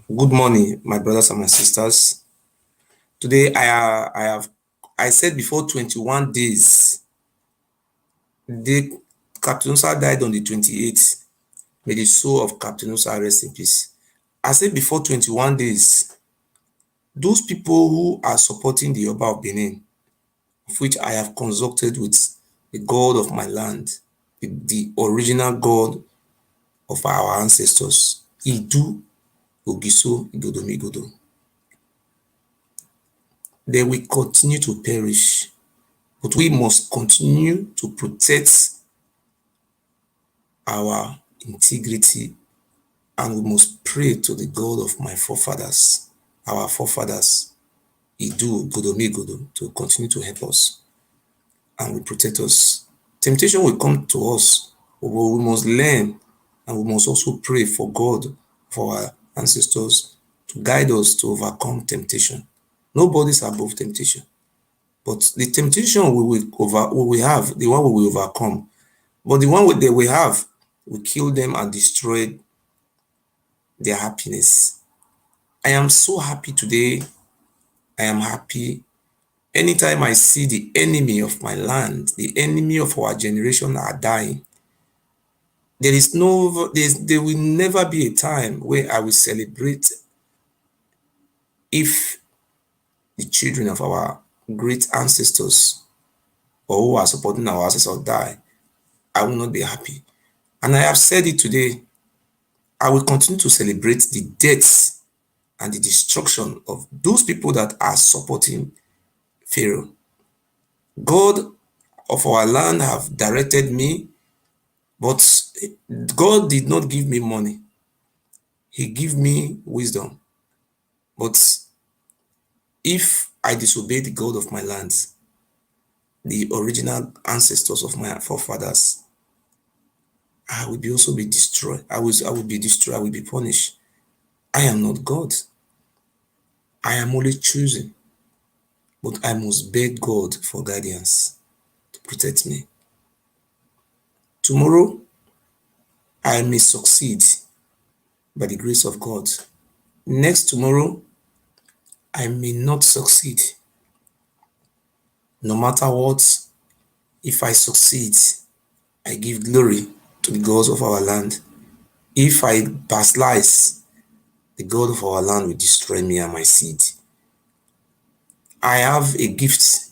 Good morning, my brothers and my sisters. Today, I said before 21 days, Captain Usa died on the 28th. May the soul of Captain Usa rest in peace. I said before 21 days, those people who are supporting the Oba of Benin, of which I have consulted with the God of my land, the original God of our ancestors, Idu, Ogiso, Igodomigodo, they will continue to perish. But we must continue to protect our integrity, and we must pray to the God of my forefathers, our forefathers, Idu, Godomigodo, to continue to help us and will protect us. Temptation will come to us, but we must learn, and we must also pray for God, for our ancestors, to guide us to overcome temptation. Nobody's above temptation. But the temptation we will have, the one we will overcome. But the one that we have will kill them and destroy their happiness. I am so happy today. I am happy. Anytime I see the enemy of my land, the enemy of our generation are dying, there will never be a time where I will celebrate if the children of our great ancestors or who are supporting our ancestors die. I will not be happy. And I have said it today, I will continue to celebrate the deaths and the destruction of those people that are supporting Pharaoh. God of our land have directed me, but God did not give me money. He gave me wisdom. But if I disobey the God of my lands, the original ancestors of my forefathers, I will also be destroyed. I will be destroyed. I will be punished. I am not God. I am only choosing. But I must beg God for guidance to protect me. Tomorrow, I may succeed by the grace of God. Next tomorrow, I may not succeed. No matter what, if I succeed, I give glory to the gods of our land. If I pass lies, the God of our land will destroy me and my seed. I have a gift.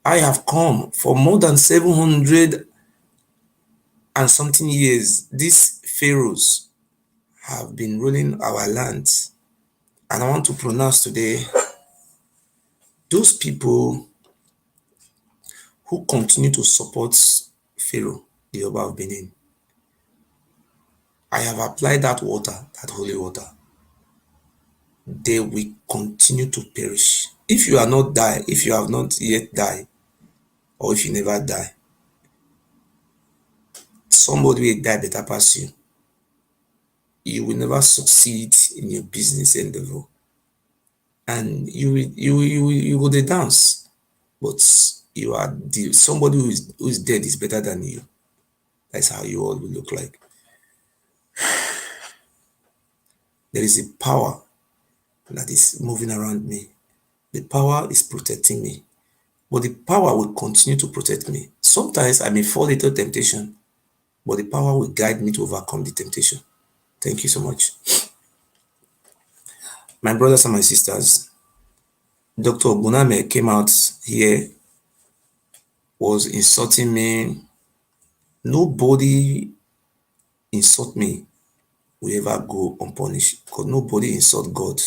I have come for more than 700 and something years. These pharaohs have been ruling our land. And I want to pronounce today, those people who continue to support Pharaoh, the Oba of Benin, I have applied that water, that holy water. They will continue to perish. If you are not die, if you have not yet died, or if you never die, somebody will die better pass you. You will never succeed in your business endeavor. And you go dey dance, but you are somebody who is dead is better than you. That's how you all will look like. There is a power that is moving around me. The power is protecting me, but the power will continue to protect me. Sometimes I may fall into temptation, but the power will guide me to overcome the temptation. Thank you so much. My brothers and my sisters, Dr. Ogunamen came out here, was insulting me. Nobody insult me will ever go unpunished, because nobody insult God.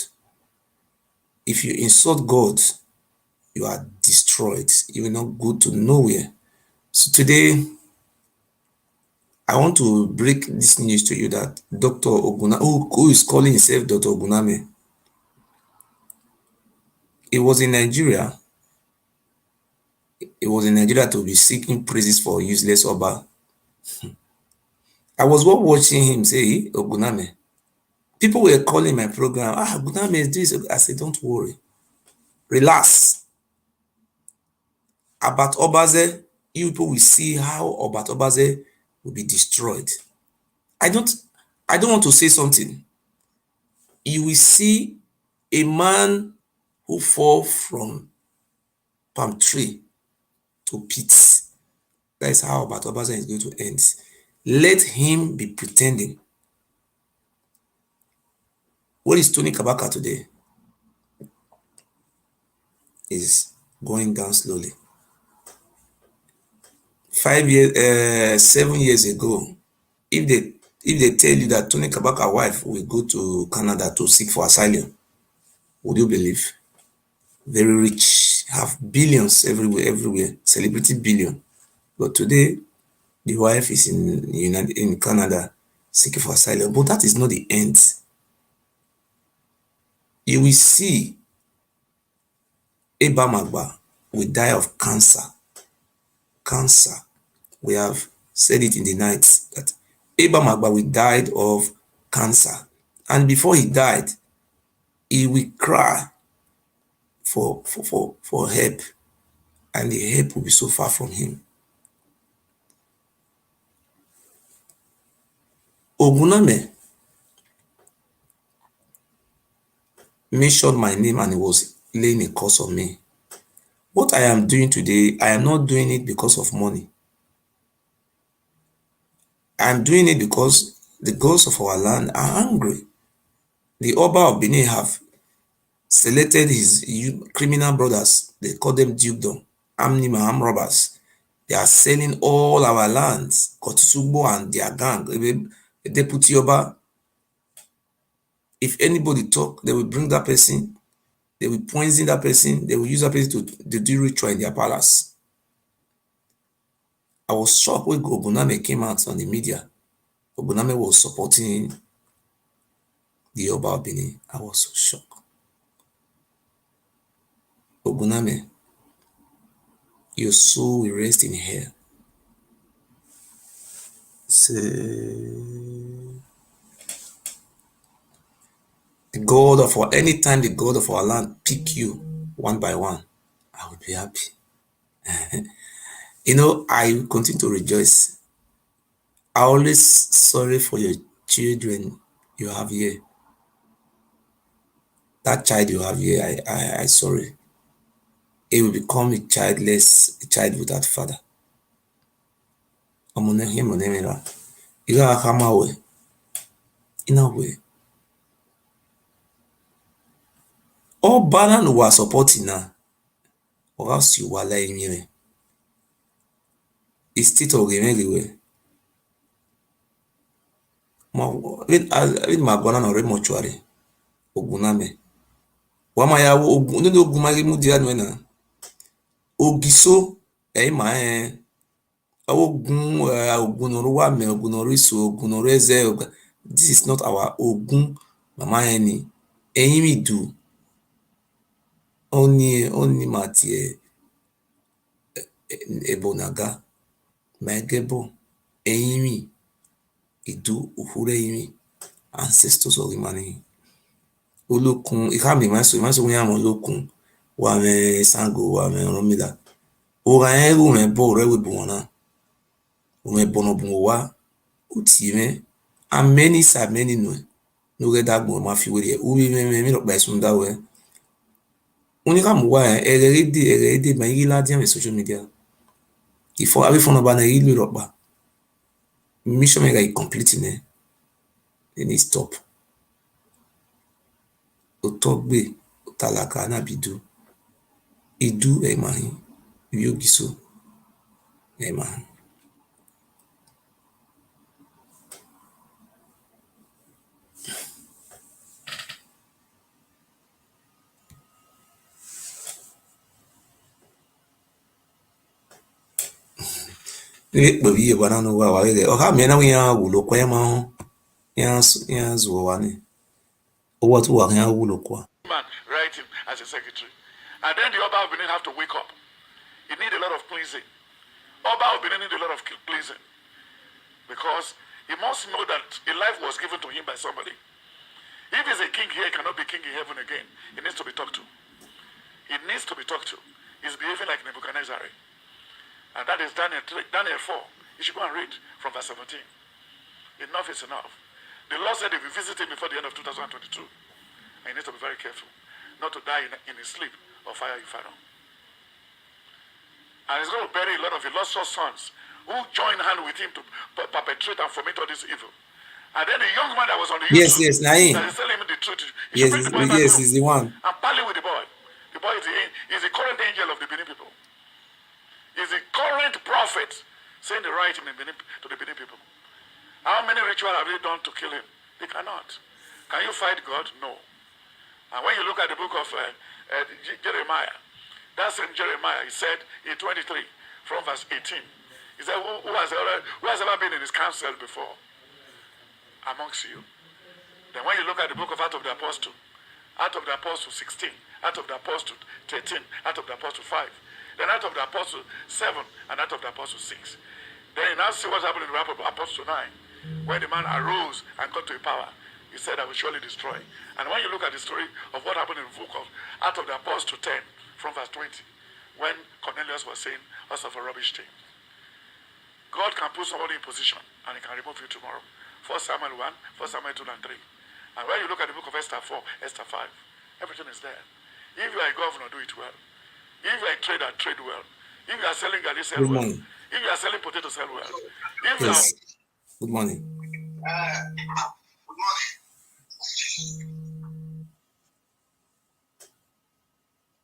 If you insult God, you are destroyed. You will not go to nowhere. So today, I want to break this news to you that Dr. Ogunamen, who is calling himself Dr. Ogunamen, he was in Nigeria. He was in Nigeria to be seeking praises for useless Oba. I was watching him say, Ogunamen. People were calling my program, Ogunamen is this. I said, don't worry. Relax. About Obaze, you people will see how Obat Obaze will be destroyed. I don't want to say something. You will see a man who fall from palm tree to pits. That is how Obat Obaze is going to end. Let him be pretending. What is Tony Kabaka today? Is going down slowly. 7 years ago, if they tell you that Tony Kabaka wife will go to Canada to seek for asylum, would you believe? Very rich, have billions everywhere, celebrity billion. But today, the wife is in Canada seeking for asylum. But that is not the end. You will see Eba Magba will die of cancer. Cancer. We have said it in the night that Eba Magba will die of cancer. And before he died, he will cry for help. And the help will be so far from him. Ogunamen mentioned my name and he was laying a curse on me. What I am doing today, I am not doing it because of money. I am doing it because the gods of our land are angry. The Oba of Benin have selected his criminal brothers. They call them dukedom, arm robbers. They are selling all our lands. Kotisugbo and their gang, a deputy Oba. If anybody talk, they will bring that person. They will poison that person. They will use that person to do ritual in their palace. I was shocked when Ogunamen came out on the media. Ogunamen was supporting the Oba of Benin. I was so shocked. Ogunamen, your soul will rest in hell. The God of our, anytime the God of our land pick you one by one, I will be happy. I will continue to rejoice. I always sorry for your children you have here. That child you have here, I sorry. It will become a childless, a child without father. You gotta come away. In a way. All banner were supporting now. Or else you were lying me. It's still everywhere. With my banana or mortuary. Ogunamen. Wama ya ogun nínú ogun mari mu dia no na. Ogiso ma ogun ogun no wa me ogun no riso ogun no reze. This is not our ogun mama any. Eyin mi do. Oni mati ebonaga. Megebo. Eyin mi idu uhure mi. Ancestors of Imani. Olókun ikami maso wọn àwọn olókun wa me sango wa me romila. Ora eru me bo rewe bu wọn na. O me bono bu wa uti me ameni sa meni no. No ge dagbo ma fi were u mi lo pa sun da we. Oni ka mu wa erede ma yi la dia me social media. Ifo abi fo no ba na yi lo pa. Mission me ga complete ne. Then it stop. Otogbe otalaka na bidu. Idu emahi. Yogiso emahi. Baby bana no wa wale o ha me na ya wulo kwa ya ma ho ya zo wa ni o wa tu wa ya wulo kwa man write him as a secretary, and then the Oba of Benin have to wake up. He need a lot of pleasing. Oba of Benin need a lot of pleasing, because he must know that a life was given to him by somebody. If he's a king here, he cannot be king in heaven again. He needs to be talked to. He needs to be talked to. He's behaving like Nebuchadnezzar. And that is Daniel 4. You should go and read from verse 17. Enough is enough. The Lord said if you visit him before the end of 2022, and you need to be very careful not to die in his sleep or fire inferno. And he's going to bury a lot of illustrious sons who join hand with him to perpetrate and foment all this evil. And then the young man that was on the yes that is telling him the truth. Yes, he's the one. And parley with the boy. The boy is the current angel of the Benin people. Is the current prophet saying the right thing to the Benin people. How many rituals have they done to kill him? They cannot. Can you fight God? No. And when you look at the book of Jeremiah, that same Jeremiah, he said in 23, from verse 18, he said, who has ever been in his council before amongst you? Then when you look at the book of Acts of the Apostle 16, Acts of the Apostle 13, Acts of the Apostle 5, then Acts of the Apostle 7, and Acts of the Apostle 6. Then you now see what happened in the Apostle 9, when the man arose and got to a power. He said, I will surely destroy. And when you look at the story of what happened in the book of Acts of the Apostle 10, from verse 20, when Cornelius was saying, us of a rubbish thing. God can put somebody in position, and he can remove you tomorrow. 1 Samuel 1, 1 Samuel 2 and 3. And when you look at the book of Esther 4, Esther 5, everything is there. If you are a governor, do it well. If you are a trader, trade well. If you are selling garlic, sell well. If you are selling potato, sell well. If yes. Good morning. Good morning.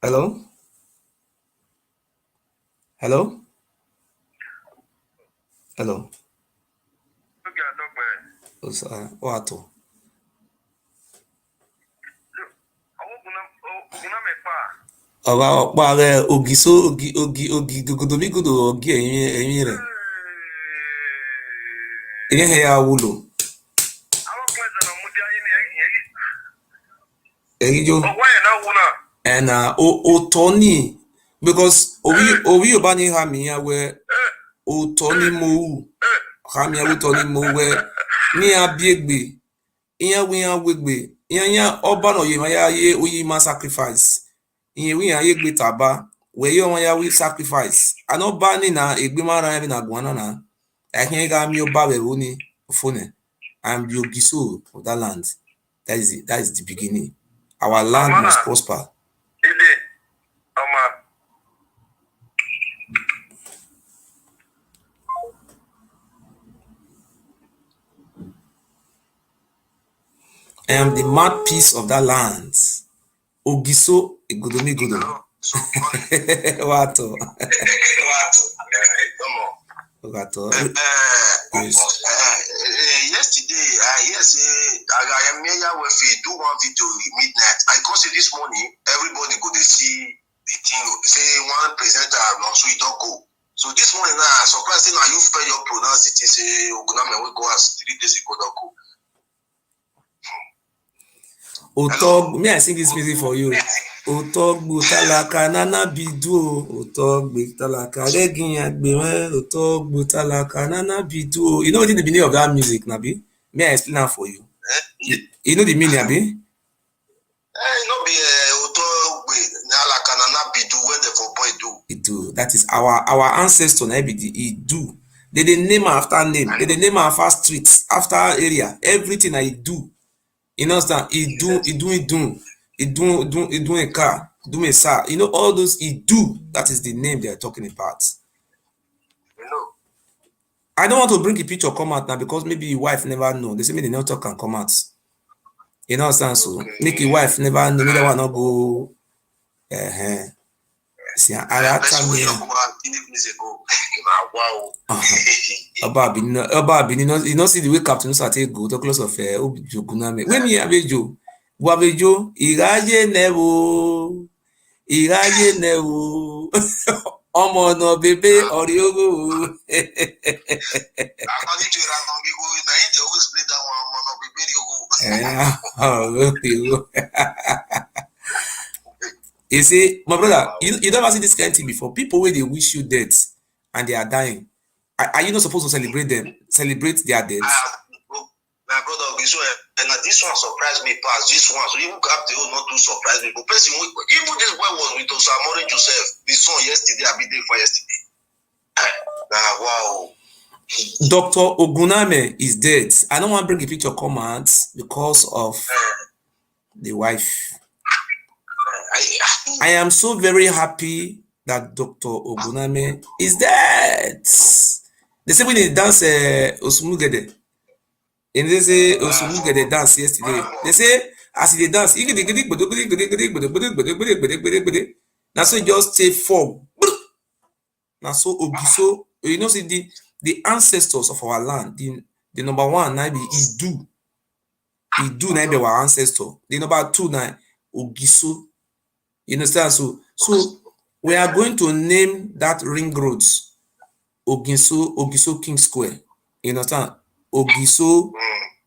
Hello? Hello? Hello? What? Ọba ọ̀pá rẹ̀ ògìsó ògì gògòdòmígòdò ọ̀gì ẹ̀yìn rẹ̀. Ìyẹn ya wúlò. Ẹ̀yìnjó. Ẹ̀nà òtọ́ ní because orí Yorùbá ní hàmì ya wẹ́ òtọ́ ní mo wù hàmì ya òtọ́ ní mo wẹ́ ní abíègbè ìyẹn wíyàn wégbè ìyẹn ọba náà yẹ máa yẹ oyè máa sacrifice. Ìyẹn wíyàn ayé gbé tàbá wẹ̀yẹ wọn ya wí sacrifice. Àná bá ní na ègbé máa ra ẹbí na gbọ́n náà ẹ̀kínyẹn ká mi ọba rẹ̀ wó ní fóònù. I am the Ogiso of that land. That is the beginning. Our land must prosper. I am the mouthpiece of that land. Ogiso Igodomigodo. Hello. So morning. Wato. Wato. Wato. Yes. Yesterday, I hear say I am here with do one video midnight. I go see this morning, everybody go to see the thing. Say one presenter, so you don't go. So this morning, now surprised now you fail your pronounce it. Say Ogunamen we go as 3 days ago don't go. Otog, may I sing this music for you? Otogbo talaka nana bidu. Otogbo talaka regin agbewe. Otogbo talaka nana bidu. You know what the meaning of that music, Nabi? May I explain that for you? You know the meaning, Nabi? No be Otogbo talaka nana bidu when the for boy do. Idu. That is our ancestor, na be the Idu. They name after name. They name after streets, after area. Everything I do. You understand? Do a car, do a sir. You know all those do. That is the name they are talking about. You know. I don't want to bring a picture come out now because maybe your wife never know. They say maybe the not talk can come out. You know understand? So make your wife never know. Maybe want not go. See, I actually. Oba Benin, you know see the way Captain Musa take go to close of Ogunamen. When me abejo, wabejo, iraye newo, iraye newo. Ọmọ ọ̀nà bèbè ọ̀rẹ́ owó. You see, my brother, you never see this kind of thing before. People where they wish you death and they are dying. Are you not supposed to celebrate them? Celebrate their death? My brother, so this one surprised me past this one. So even have to not to surprise me. But person, even this boy was with us. Amore Joseph, the son yesterday, I be there for yesterday. Wow. Dr. Ogunamen is dead. I don't want to bring a picture come out because of the wife. I am so very happy that Dr. Ogunamen is dead. They say when they dance Osumugede. And they say Osumugede dance yesterday. They say as they dance, now so just say four. Now so Ogiso, you know, see the ancestors of our land, the number one now be Idu. Idu now be our ancestor. The number two now Ogiso. You understand? So we are going to name that ring roads Ogiso King Square. You understand? Ogiso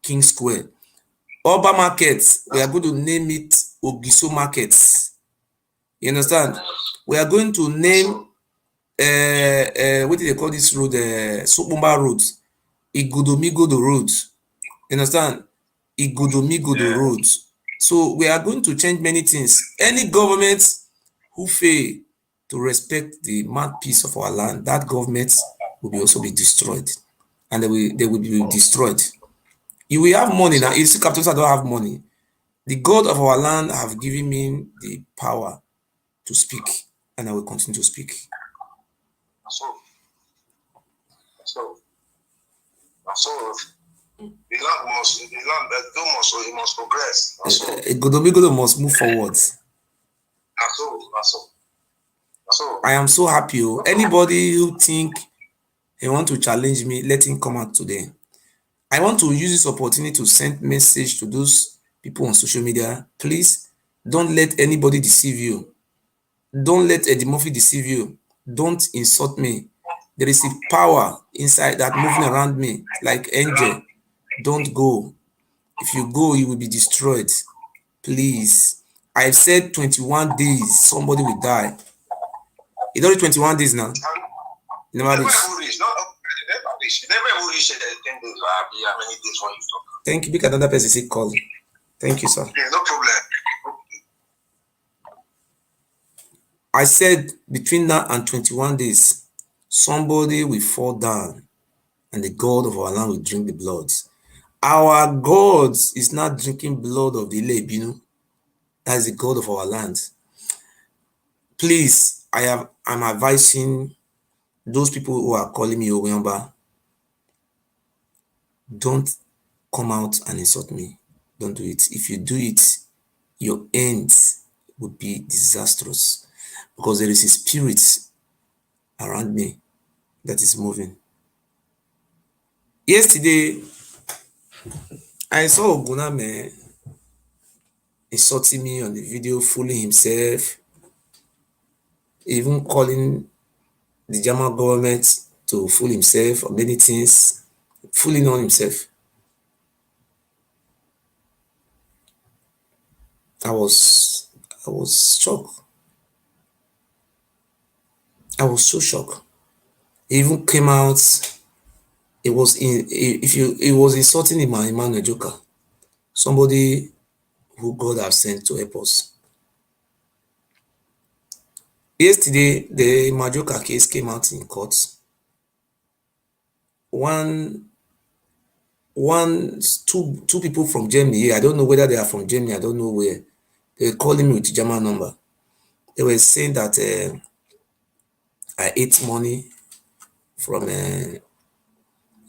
King Square. Oba Markets, we are going to name it Ogiso Markets. You understand? We are going to name what do they call this road? Sopumba Road. Igodomigodo Road. You understand? Igodomigodo Road. So we are going to change many things. Any government who fail to respect the mouthpiece of our land, that government will also be destroyed. And they will be destroyed. You will have money now. You see, Captain, I don't have money. The God of our land have given me the power to speak, and I will continue to speak. So the land must progress. Godomigodo must move forward. I am so happy. Anybody who think he want to challenge me, let him come out today. I want to use this opportunity to send message to those people on social media. Please don't let anybody deceive you. Don't let Eddie Murphy deceive you. Don't insult me. There is a power inside that moving around me like angel. Don't go. If you go, you will be destroyed. Please. I've said 21 days, somebody will die. It's only 21 days now. Never reach. Thank you. Because another person say call. Thank you, sir. No problem. I said between now and 21 days, somebody will fall down and the God of our land will drink the blood. Our God is not drinking blood of the Lebinu. That is the God of our land. Please, I'm advising those people who are calling me Oyamba, don't come out and insult me. Don't do it. If you do it, your end would be disastrous because there is a spirit around me that is moving. Yesterday, I saw Ogunamen insulting me on the video, fooling himself, even calling the German government to fool himself or many things, fooling on himself. I was shocked. I was so shocked. He even came out. It was insulting Emmanuel Joker, somebody who God has sent to help us. Yesterday, the Majoka case came out in court. Two people from Germany. I don't know whether they are from Germany. I don't know where. They were calling me with German number. They were saying that I ate money from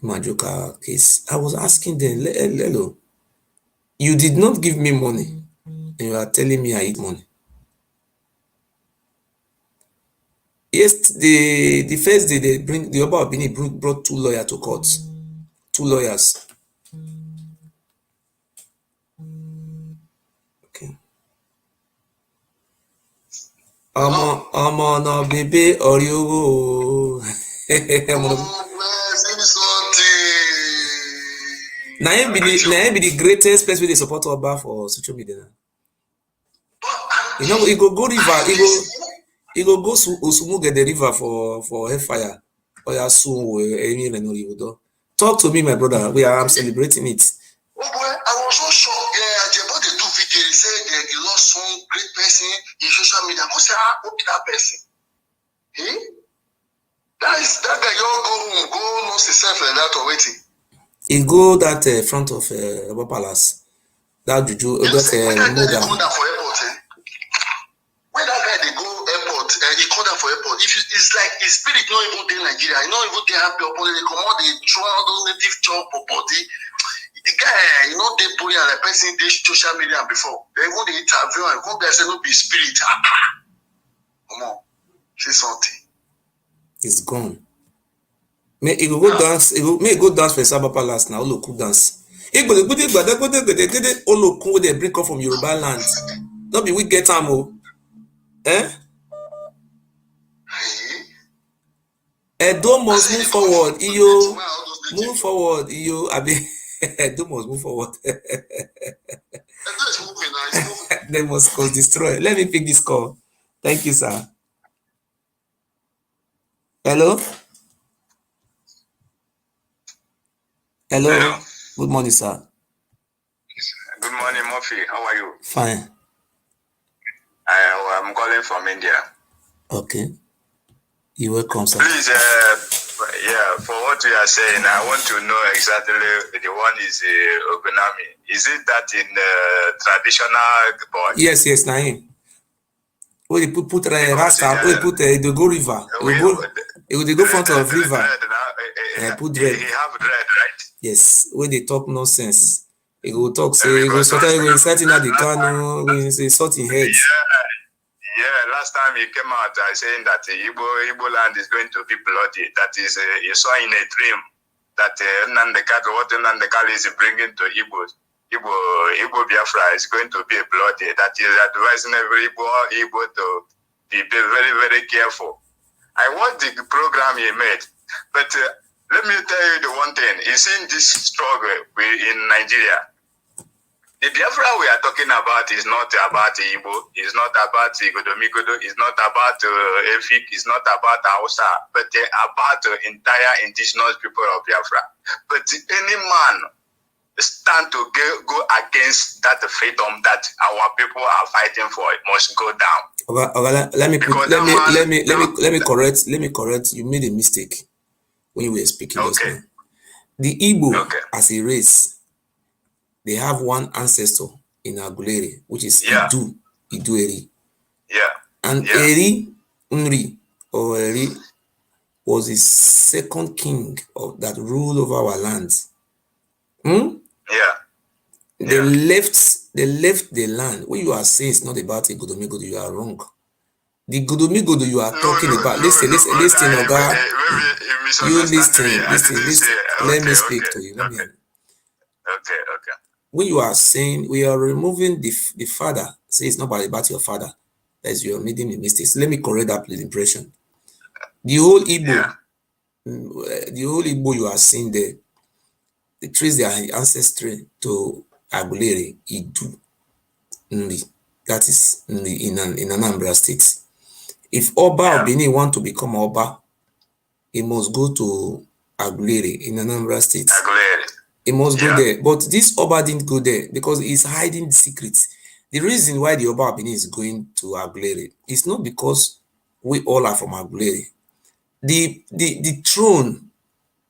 Majoka case. I was asking them, hello, you did not give me money, and you are telling me I eat money. Yes, the first day they bring the Oba Obini brought two lawyers to court. Two lawyers. Okay. Ọmọ na bebe ori owo. Na him be the greatest person wey dey support Oba for social media now. You know, he go river, he go Osumuge the river for hellfire. Oya soon any renorido. Talk to me, my brother. I'm celebrating it. Oh boy, I was so shocked. Yeah, Ajebo they do video. He said he lost some great person in social media. I say, who be that person? Hey? That guy, you go home, go lose himself like that or waiting. He go that front of Oba Palace. That juju, that guy come down for airport, eh? When that guy they go airport, he come down for airport. It's like his spirit not even in Nigeria. He not even dey happy upon it. They come out, they throw out those native job for body. The guy, you know, they put in a person they social media before. They go the interview and come there say no be spirit. Come on, say something. It's gone. May he go dance. May he go dance for Saba Palace now. Oloku dance. He go Oloku they bring up from Yoruba land. Don't be we get am. Eh? Edo must move forward. Iyo move forward. Iyo abi Edo must move forward. They must cause destroy. Let me pick this call. Thank you, sir. Hello? Hello. Good morning, sir. Good morning, Murphy. How are you? Fine. I'm calling from India. Okay. You're welcome, sir. Please, for what you are saying, I want to know exactly the one is Ogunamen. Is it that in traditional boy? Yes, Naim. When they put rascal, when they put the go river, they go front of river. Put dread. He have dread, right? Yes. When they talk nonsense, he go talk say he go sometimes go insert in the canoe, go say sorting heads. Yeah, last time he came out saying that Igbo land is going to be bloody. That is, he saw in a dream that what Nandekal is bringing to Igbo Biafra is going to be bloody. That is advising every Igbo to be very, very careful. I watched the program he made, but let me tell you the one thing. It's in this struggle in Nigeria. The Biafra we are talking about is not about Igbo, it's not about Igodomikodo, it's not about Efik, it's not about Hausa, but about the entire indigenous people of Biafra. But any man stand to go against that freedom that our people are fighting for, it must go down. Okay, let me correct. You made a mistake when you were speaking just now. The Igbo as a race, they have one ancestor in Aguleri, which is Idu-Eri. Yeah. And Eri, Unri, or Eri, was the second king of that ruled over our lands. Yeah. They left the land. When you are saying it's not about a Godomigodo, you are wrong. The Godomigodo you are talking about. Listen, Oga. You listen. Let me speak to you. Okay. When you are saying we are removing the father, say it's not about your father. That's you're making a mistake. Let me correct that impression. The whole Igbo, you are seeing there, they trace their ancestry to Aguleri, Idu, Nri. That is Nri in Anambra State. If Oba of Benin want to become Oba, he must go to Aguleri in Anambra State. He must go there. But this Oba didn't go there because he's hiding secrets. The reason why the Oba of Benin is going to Aguleri is not because we all are from Aguleri. The throne,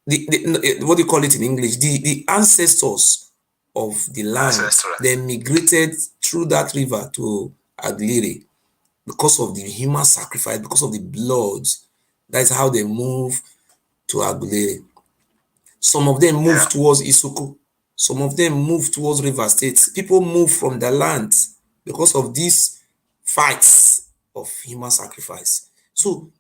what do you call it in English? The ancestors of the land, they migrated through that river to Aguleri because of the human sacrifice, because of the blood. That's how they move to Aguleri. Some of them move towards Isoko. Some of them move towards River State. People move from the land because of these fights of human sacrifice. So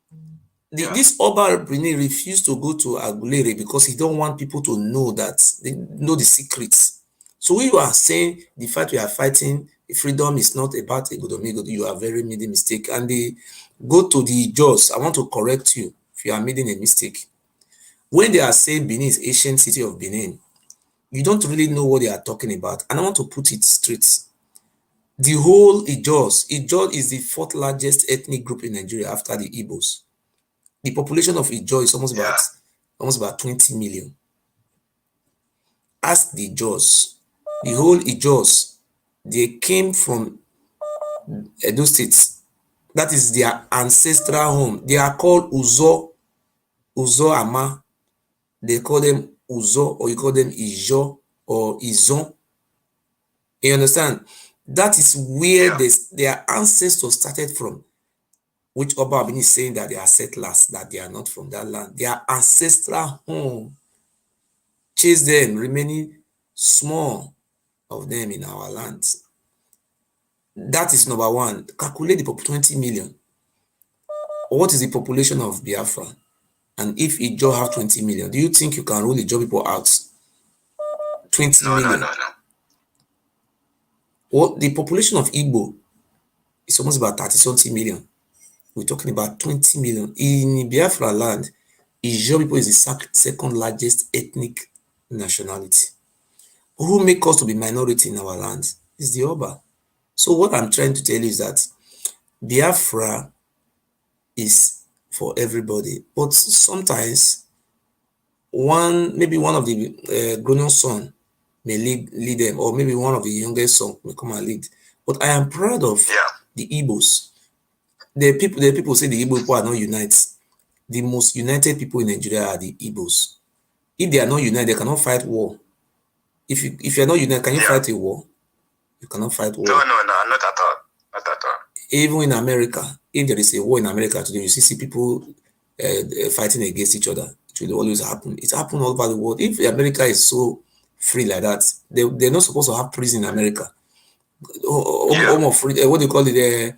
this Oba Benin refused to go to Aguleri because he don't want people to know that they know the secrets. So when you are saying the fight we are fighting, freedom is not about a Godomigodo, you are very making a mistake. And they go to the judge. I want to correct you if you are making a mistake. When they are saying Benin is ancient city of Benin, you don't really know what they are talking about. And I want to put it straight. The whole Ijaws is the fourth largest ethnic group in Nigeria after the Igbos. The population of Ijaw is almost about 20 million. Ask the Ijaws. The whole Ijaws, they came from Edo State. That is their ancestral home. They are called Uzo Ama. They call them Uzo, or you call them Ijo or Izon. You understand? That is where their ancestors started from. Which Oba Benin is saying that they are settlers, that they are not from that land. Their ancestral home chase them, remaining small of them in our lands. That is number one. Calculate the 20 million. What is the population of Biafra? And if Ijaw have 20 million, do you think you can rule Ijaw people out? 20 million. No. What the population of Igbo is almost about 30-something million. We're talking about 20 million. In Biafra land, Ijaw people is the second largest ethnic nationality. Who make us to be minority in our land is the Oba. So what I'm trying to tell you is that Biafra is for everybody. But sometimes maybe one of the grown son may lead them, or maybe one of the youngest son may come and lead. But I am proud of the Igbos. The people say the Igbo people are not united. The most united people in Nigeria are the Igbos. If they are not united, they cannot fight war. If you are not united, can you fight a war? You cannot fight war. No, not at all. Even in America, if there is a war in America today, you see people fighting against each other. It will always happen. It happens all over the world. If America is so free like that, they're not supposed to have prison in America. Home of free, what do you call it?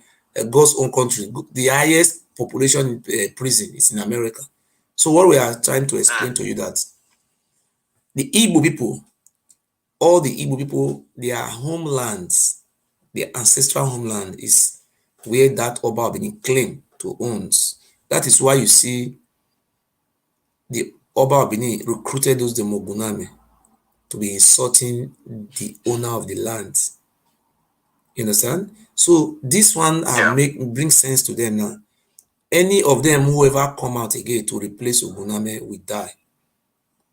God's own country. The highest population prison is in America. So what we are trying to explain to you that the Igbo people, all the Igbo people, their homelands, their ancestral homeland is where that Oba Benin claim to owns. That is why you see the Oba Benin recruited those Ogunamen to be insulting the owner of the land. You understand? So this one bring sense to them now. Any of them, whoever come out again to replace Ogunamen, will die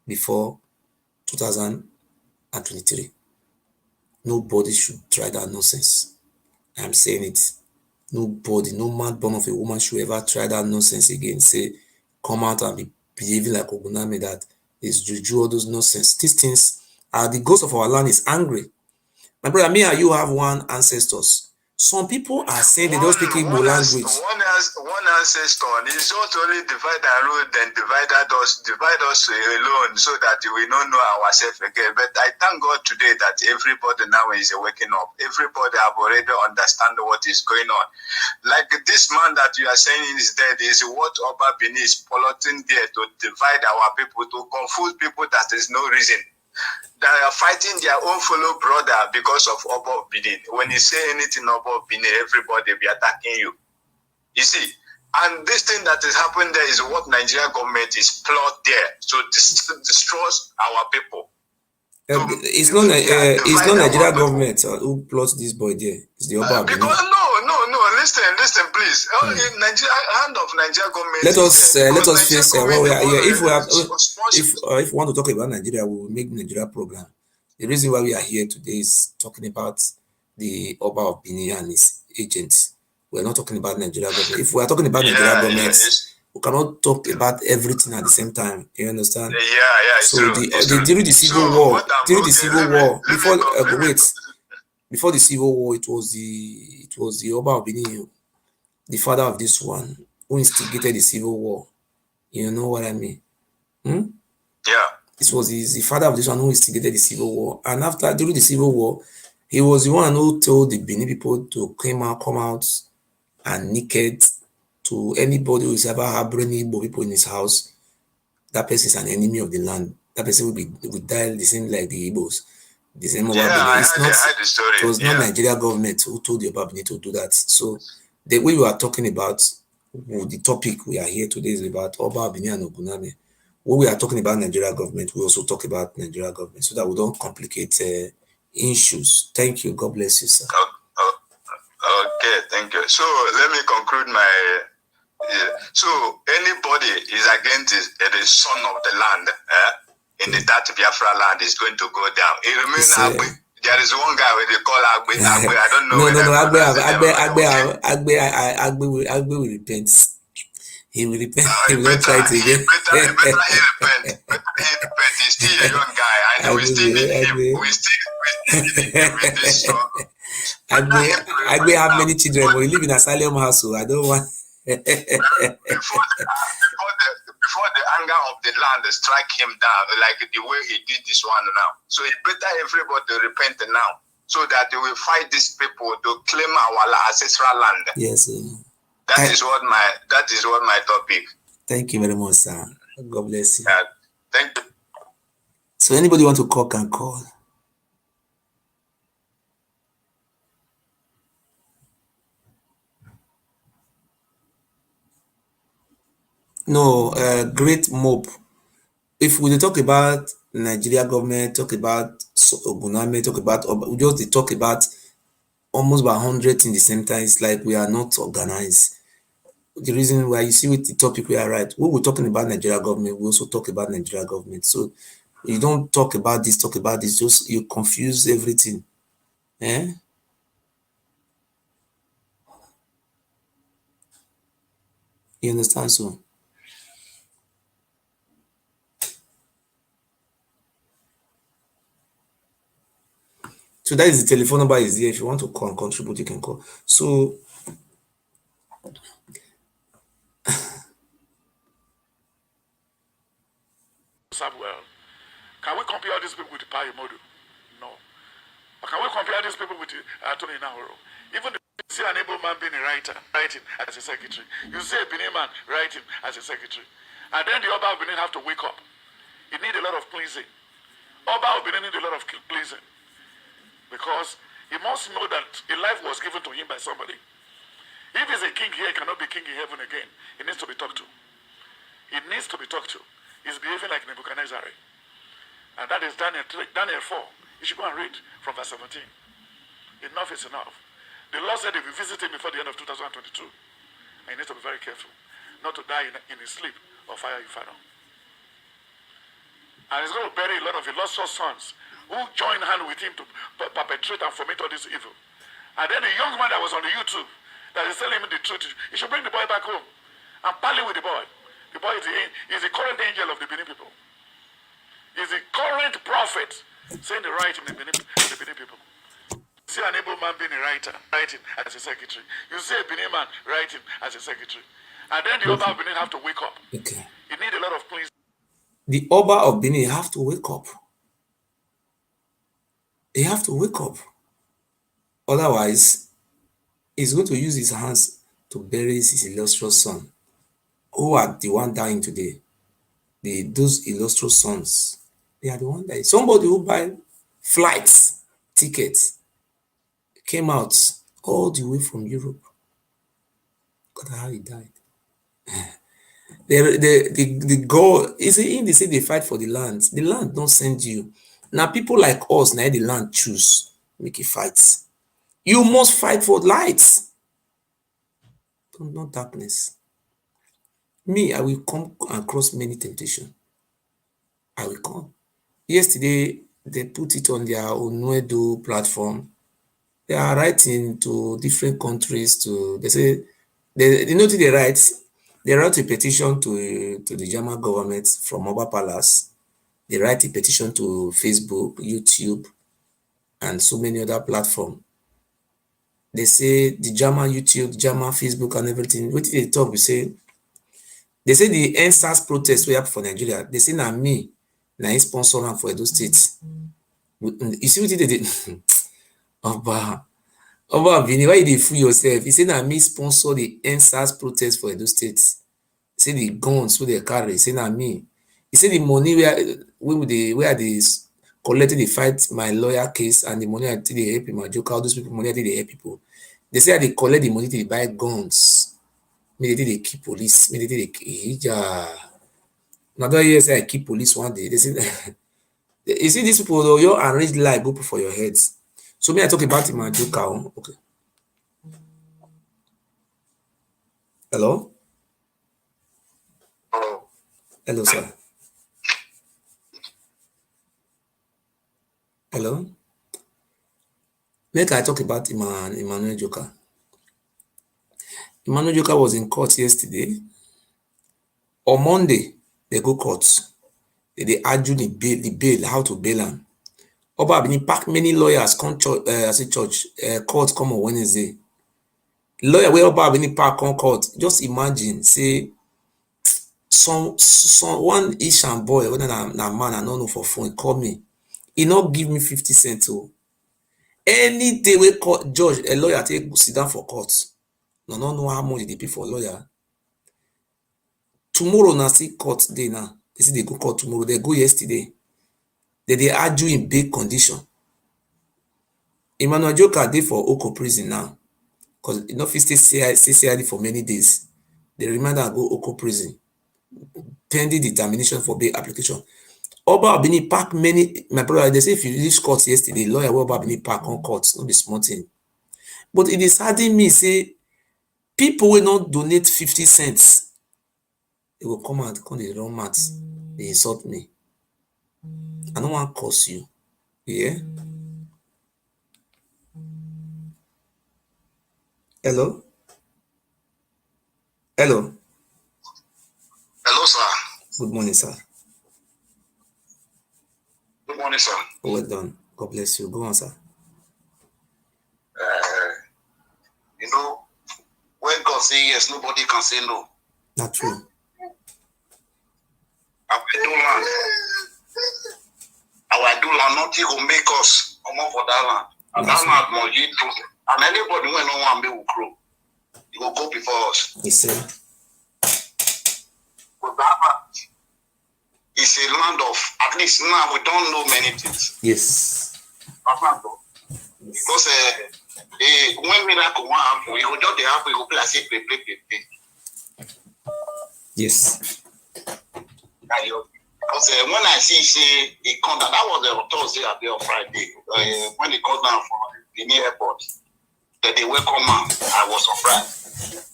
before 2023. Nobody should try that nonsense. I'm saying it. Nobody, no man born of a woman should ever try that nonsense again. Say, come out and be behaving like Ogunamen, that is juju, all those nonsense. These things are the ghost of our land is angry. My brother, me and you have one ancestors. Some people are saying they don't speak Igbo language. One ancestor is not only divide and rule, then divide us alone, so that we don't know ourselves again. But I thank God today that everybody now is waking up. Everybody have already understand what is going on. Like this man that you are saying is dead is what Oba Bini is plotting there to divide our people, to confuse people that is no reason. They are fighting their own fellow brother because of Oba Bini. When you say anything about Bini, everybody will be attacking you. You see, and this thing that is happening there is what Nigeria government is plot there to destroy our people. It's not Nigeria government who plots this boy there. It's the Oba Bini. Because no, listen, please. Nigeria, hand of Nigeria government. Let us face where we are here. If we want to talk about Nigeria, we will make Nigeria program. The reason why we are here today is talking about the Oba of Bini and his agents. We're not talking about Nigeria government. If we are talking about Nigeria government, we cannot talk about everything at the same time. You understand? Yeah. So during the civil war, before the civil war, it was the Oba of Bini, the father of this one, who instigated the civil war. You know what I mean? Yeah. It was the father of this one who instigated the civil war. And during the civil war, he was the one who told the Benin people to come out and naked to anybody who is ever harboring Igbo people in his house. That person is an enemy of the land. That person will die the same like the Igbos. The same Oba Bini. It was not Nigeria government who told the Oba Bini to do that. So the way we are talking about, the topic we are here today is about Oba Bini and Ogunamen. When we are talking about Nigeria government, we also talk about Nigeria government so that we don't complicate issues. Thank you. God bless you, sir. Okay, thank you. So let me conclude my. So anybody is against the son of the land in that Biafra land is going to go down. It remains there is one guy where they call Agbe. I don't know. Agbe will repent. He will repent. He will not try it again. Better he repent. He's still a young guy. I know we still need him. We still need him with this show. Agbe have many children, but he live in an asylum house, so I don't want. Before the anger of the land strike him down, like the way he did this one now. So it better everybody repent now, so that they will fight these people to claim our ancestral land. Yes. That is what my topic. Thank you very much, sir. God bless you. Thank you. So anybody want to call can call. No, great mob. If we talk about Nigeria government, talk about Ogunamen, we just talk about almost about 100 in the same time. It's like we are not organized. The reason why you see with the topic we are right. When we're talking about Nigeria government, we also talk about Nigeria government. So you don't talk about this, just you confuse everything. You understand? So that is the telephone number is there. If you want to call and contribute, you can call. So well. Can we compare these people with Pai Modu? No. Or can we compare these people with Tony Nahoro? Even if you see an able man being a writing as a secretary, you see a Benin man writing as a secretary, and then the Oba of Benin have to wake up. He need a lot of pleasing. Oba of Benin need a lot of pleasing, because he must know that a life was given to him by somebody. If he's a king here, he cannot be king in heaven again. He needs to be talked to. He needs to be talked to. He's behaving like Nebuchadnezzar. And that is Daniel 4. You should go and read from verse 17. Enough is enough. The Lord said if you visit him before the end of 2022, and you need to be very careful not to die in his sleep or fire inferno. And he's going to bury a lot of illustrious sons who joined hand with him to perpetrate and foment all this evil. And then the young man that was on the YouTube that is telling him the truth, he should bring the boy back home and parley with the boy. The boy is the current angel of the Benin people. He's the current prophet saying the right in the Benin people. see an able man being a writer, writing as a secretary. You see a Benin man writing as a secretary. And then the Oba of Benin have to wake up. Okay. You need a lot of cleansing. The Oba of Benin have to wake up. They have to wake up. Otherwise, he's going to use his hands to bury his illustrious son, who are the one dying today. Those illustrious sons, they are the one dying. Somebody who buy flights, tickets, came out all the way from Europe. Look at how he died. The goal is in they say they fight for the land. The land don't send you. Now people like us, now the land choose, make it fight. You must fight for light, not darkness. Me, I will come across many temptations. I will come. Yesterday, they put it on their Onuedo platform. They are writing to different countries they say, they know they write. They write a petition to the German government from Oba Palace. They write a petition to Facebook, YouTube, and so many other platforms. They say the German YouTube, German Facebook, and everything. What did they talk? They say the NSAS protest we have for Nigeria. They say na me, na him sponsor am for Edo State. You see what they did? Oba Vini, why you dey fool yourself? He say na me sponsor the NSAS protest for Edo State. Say the guns wey they carry, say na me. He say the money where they collected the fight my lawyer case and the money I take dey help my joke, all those people money I take dey help people. They say they collect the money to buy guns. Me they dey keep police. Me they dey Now don't hear say I keep police one day. They say you see these people though, your arranged lie go for your heads. So me I talk about my joke. Okay. Hello? Hello, sir. Hello? Make I talk about Emmanuel Joker. Emmanuel Joker was in court yesterday. On Monday, they go court. They argue the bail, how to bail him. Oba Bini pack many lawyers come court come on Wednesday. Lawyer where Oba Bini pack come court. Just imagine, say some one Ishan boy, whether na man I don't know for phone, call me. He not give me 50 cents. Any day we court judge, a lawyer take sit down for court. No know how much they pay for a lawyer. Tomorrow na see court day now. They say they go court tomorrow. They go yesterday. They argue in big condition. Emmanuel Joker dey for Oko prison now. Because he no fit stay CID for many days. They remind am go Oko prison. Pending determination for bail application. Oba Bini pack many, my brother, they say if you reach court yesterday, lawyer Oba Bini pack on court, not be small thing. But it is harding me, say, people will not donate 50 cents. They will come out, come the wrong mat. They insult me. I don't want to curse you. Yeah? Hello? Hello? Hello, sir. Good morning, sir. Good morning, sir. Well done. God bless you. Go on, sir. You know, when God say yes, nobody can say no. Not true. Our do land, nothing will make us come up for that land. And that land must be true. And anybody when no one will grow, he will go before us. He said. But that land is a land of, at least now we don't know many things. Yes. Because when miracle one happen, you will just happen, you will play, say, play. Yes. Because when I see he come down, that was a Thursday or Friday. When he come down from the near airport, that they welcome him, I was surprised.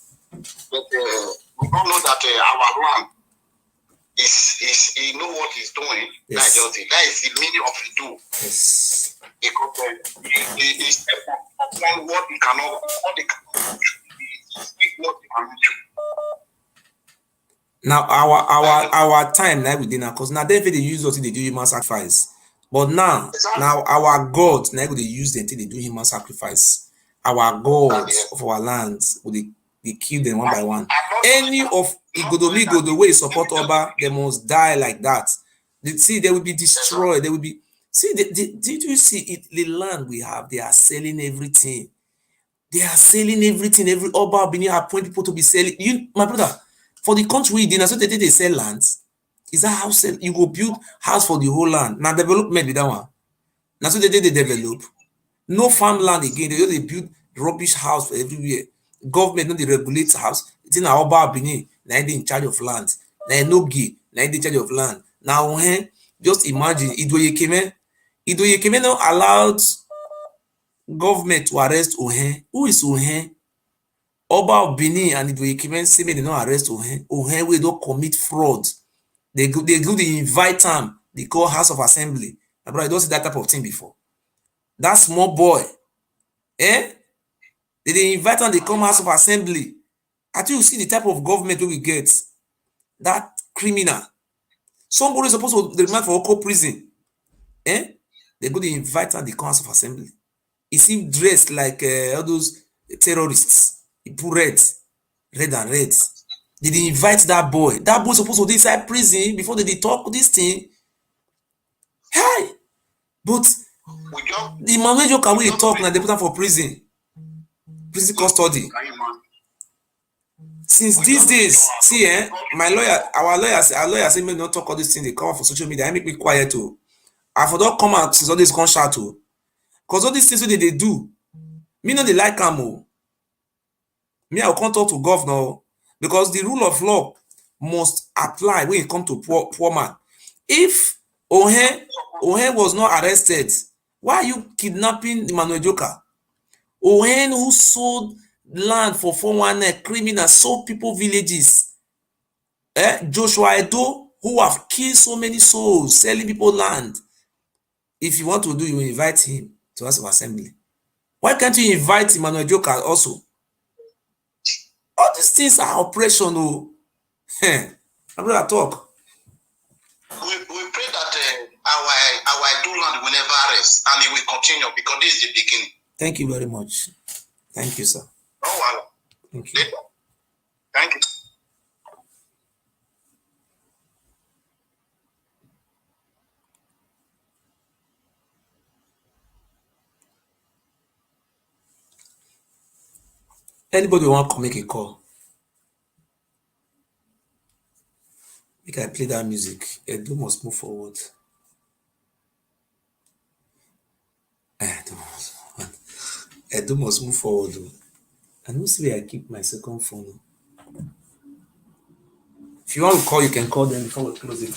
But we don't know that our land is he know what he's doing. Yes. That is the meaning of the do. Yes. Because he step upon what he cannot, what he cannot do. Now our time now within our cause now they use what they do human sacrifice. But now our God, now they use them till they do human sacrifice. Our gods of our lands, they kill them one by one. Any of Igodomigo, the way support Oba, they must die like that. They will be destroyed. They will be. See, did you see it? The land we have, they are selling everything. They are selling everything. Every Oba Benin appoint people to be selling. You, my brother, for the country we did, so they sell lands. Is that how sell? You go build house for the whole land. Now development with that one. Now so they develop. No farmland again. They just build rubbish house for everywhere. Government no dey regulate house. It's in Oba Benin. Now they in charge of land. Now no gay. Now they in charge of land. Now just imagine Idoyekeme no allowed government to arrest Ohen. Who is Ohen? Oba of Benin and Idoyekeme say make dem no arrest Ohen. Ohen wey don commit fraud. They go dey invite am. They call House of Assembly. My brother, you don see that type of thing before. That small boy, they invite am, they come House of Assembly. I think you see the type of government wey we get. That criminal. Somebody is supposed to remand for Oko prison. They go dey invite am, they come House of Assembly. He seem dressed like all those terrorists. He put red and red. They invite that boy. That boy supposed to be inside prison before they talk this thing. Hey, but the manager can we talk now? They put am for prison custody. Since these days, see, my lawyer, our lawyer say me not talk all these things. They come out for social media. I make me quiet too. I for don come out since all this gunshot too, because all these things wey they do, me no dey like am o. Me I go come talk to governor because the rule of law must apply when it come to poor man. If Ohen was not arrested, why are you kidnapping Emmanuel Joka? Ohen who sold land for 419 criminals, sold people villages. Joshua Edo who have killed so many souls, selling people land. If you want to do, you invite him to House of Assembly. Why can't you invite Emmanuel Joka also? All these things are oppression. I'm gonna talk. We pray that our do land will never rest and it will continue because this is the beginning. Thank you very much. Thank you, sir. Oh, wow. Thank you. Thank you. Anybody want to make a call? Make I play that music. Edo must move forward. Edo must move forward. I know say I keep my second phone. If you want to call, you can call them before we close it.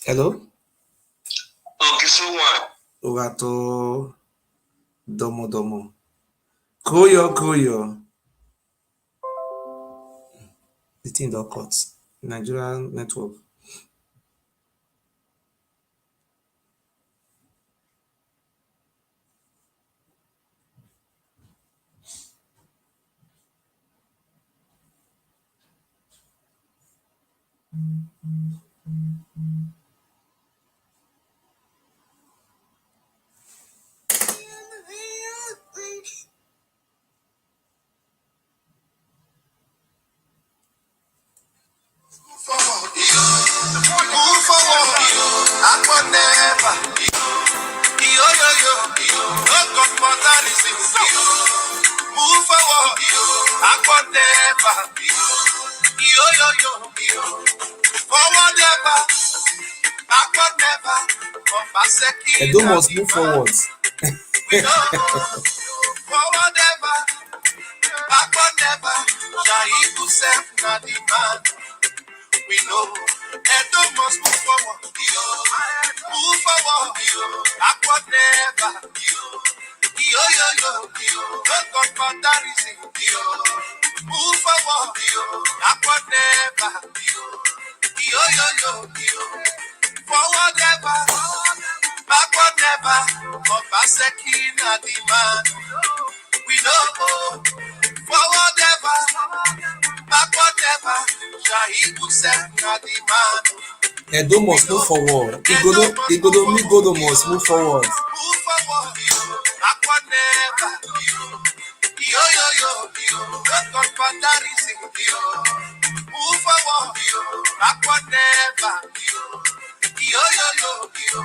Hello? Ogato Domo. Koyo. The thing that cuts. Nigerian network. Move forward, backward never. Forward never, backward never. Edo must move forward. Forward never, backward never. Shall he self not the man? We know Edo must move forward. Move forward. Backward never. Yo, yo, yo. No comparison. Move forward. Backward never. Yo, yo, yo. Forward ever. Backward never. Obaseki na the man. We know. Forward ever. Backward never. Shahibu said na the man. Edo must move forward. Igodo must move forward. Move forward. Backward never. Yo, yo, yo. Not comparison. Move forward. Backward never. Yo, yo, yo.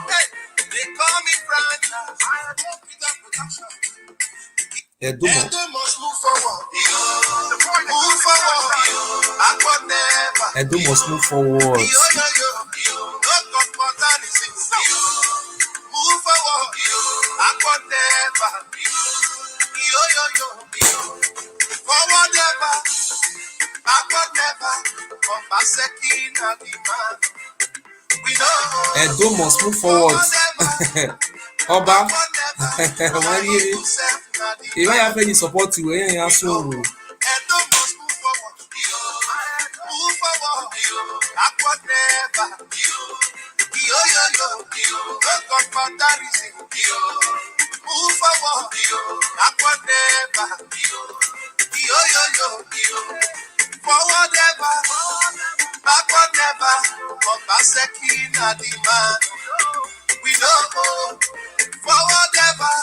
Hey, they call me franchise. Edo must move forward. Move forward. Backward never. Edo must move forward. Yo, yo, yo. Not comparison. Move forward. Backward never. Yo, yo, yo. Forward never. Backward never. Obaseki na the man. We know. Edo must move forward. Oba. If I have any support you, I have so. Edo must move forward. Move forward. Backward never. Yo, yo, yo. No comparison. Move forward. Backward never. Yo, yo, yo. Forward ever. Backward never. Obaseki na the man. We know. Forward ever.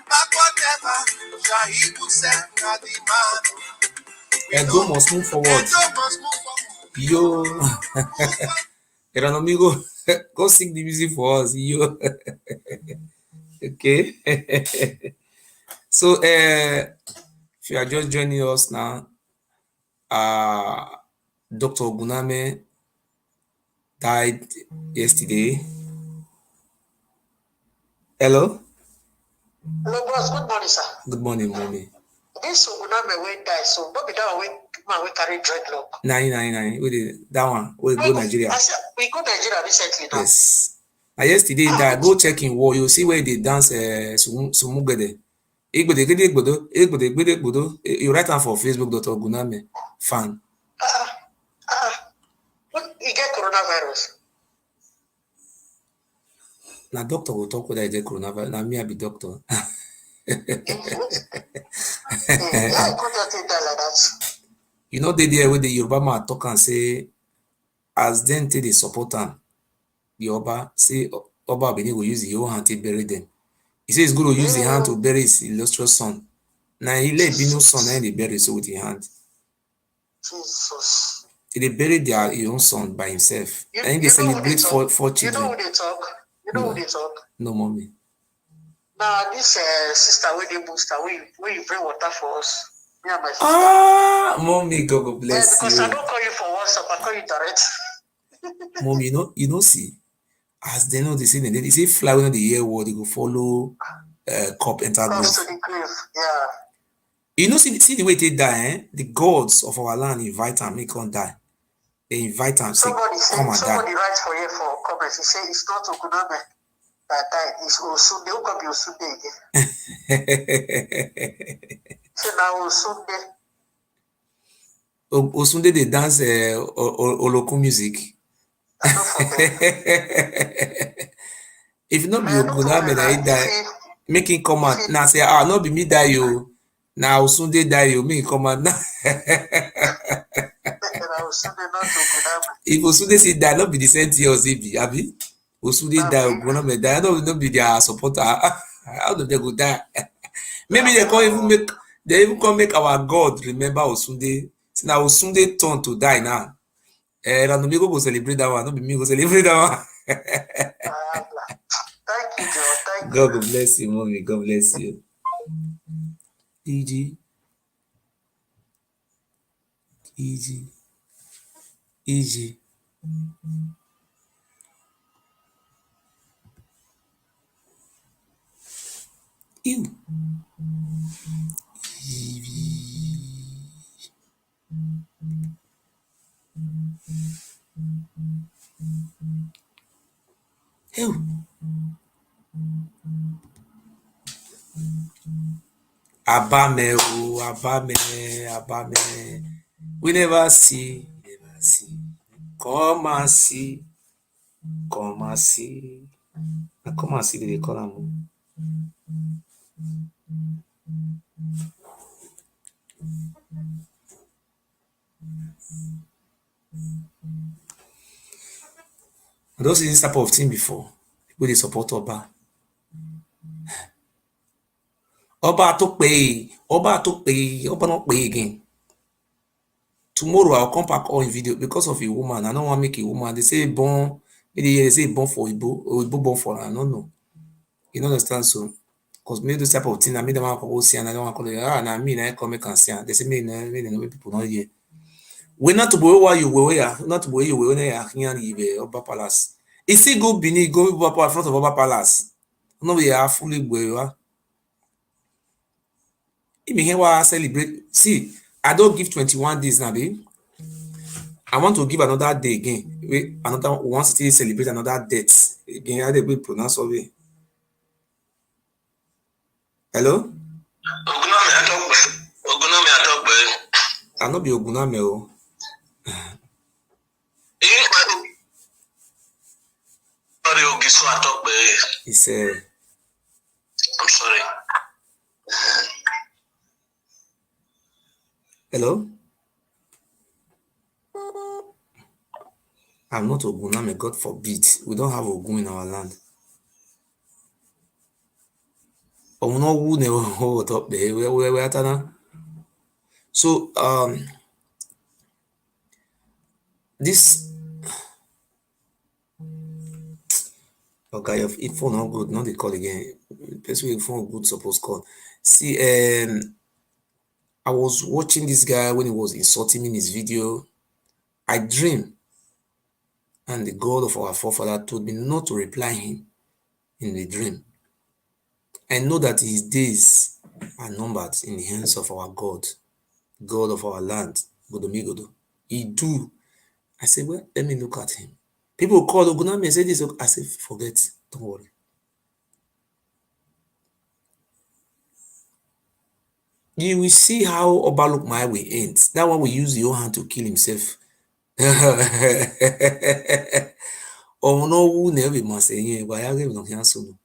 Backward never. Shahibu said na the man. Edo must move forward. Yo. Eran amigo. Go sing the music for us. Yo. Okay. So if you are just joining us now, Dr. Ogunamen died yesterday. Hello? Hello, boss. Good morning, sir. Good morning, mommy. This Ogunamen when die, so don't be that one man we carry dreadlock. Nine. That one. We go Nigeria. We go Nigeria recently now. Yes. Yesterday, go check in war. You see where they dance Sumugede. You write am for Facebook, Dr. Ogunamen fan. You get coronavirus. Now doctor will talk whether I get coronavirus. Now me I be doctor. Yeah, I could just take that like that. You know, they there with the Yoruba man talk and say, as then they support him, the Oba say Oba Benin will use the own hand to bury them. He says he's going to use the hand to bury his illustrious son. Now he let Bino's son and they bury so with the hand. Jesus. They bury their own son by himself. And they celebrate four children. You know who they talk? Who they talk? No, mommy. Now this sister where they booster, where you bring water for us. Me and my sister. Mommy, God bless because you. I don't call you for WhatsApp, I call you direct. Mom, you know, see, as they know, they say fly when the year war, they go follow cup enter grave. To the grave, yeah. You know, see the way they die, eh? The gods of our land invite them, make them die. They invite them, say, come and die. Somebody writes for you for comments. He say it's not Ogunamen that died. It's Osunde. Who can be Osunde again? So now Osunde. Osunde they dance Oloko music. If not be Ogunamen that he die, make him come out now say, not be me die you. Now Osunde die you, make him come out now. If Osunde say die, not be the same thing as be, abi? Osunde die, Ogunamen die, not be their supporter. How do they go die? Maybe they can't even come make our God remember Osunde. So now Osunde turn to die now. Randomigo go celebrate that one, not be me go celebrate that one. Thank you, Joe. Thank God will bless you, mommy. God bless you. Easy. Ew. Oh, Abame, oh, Abame, Abame. We never see, never see. Come and see, come and see. Now come and see, they call am. I don't see this type of thing before. People dey support Oba. Oba to pay, Oba to pay, Oba not pay again. Tomorrow I'll come back on video because of a woman. I don't want to make a woman. They say born, they say born for Igbo, or Igbo born for her. I don't know. You don't understand so? Because maybe those type of thing, I made them want to go see and I don't want to call it. Ah, now me, I come make and see. They say me, me, people not here. We not to go where you were, not to where you were here in Oba Palace. Is he go Bini, go in front of Oba Palace? No, we are fully where. If me here celebrate, see, I don't give 21 days now, babe. I want to give another day again. Wait, another one still celebrate another date. Again, how they will pronounce of it. Hello? Ogunamen atokbe. I not be Ogunamen o. Sorry, Ogiso atokbe. It's I'm sorry. hello? I'm not Ogunamen, God forbid. We don't have Ogun in our land. No who never hold up there. Where at now? So this okay, if phone not good, not the call again. Person with phone good supposed call. See, I was watching this guy when he was insulting me in his video. I dream, and the God of our forefather told me not to reply him in the dream. I know that his days are numbered in the hands of our God, God of our land, Godomigodo. He do. I said, well, let me look at him. People call Ogunamen and say this. I said, forget, don't worry. You will see how Oba look my way ends. That one will use your hand to kill himself. Oh no, who never must say, why I give no cancel.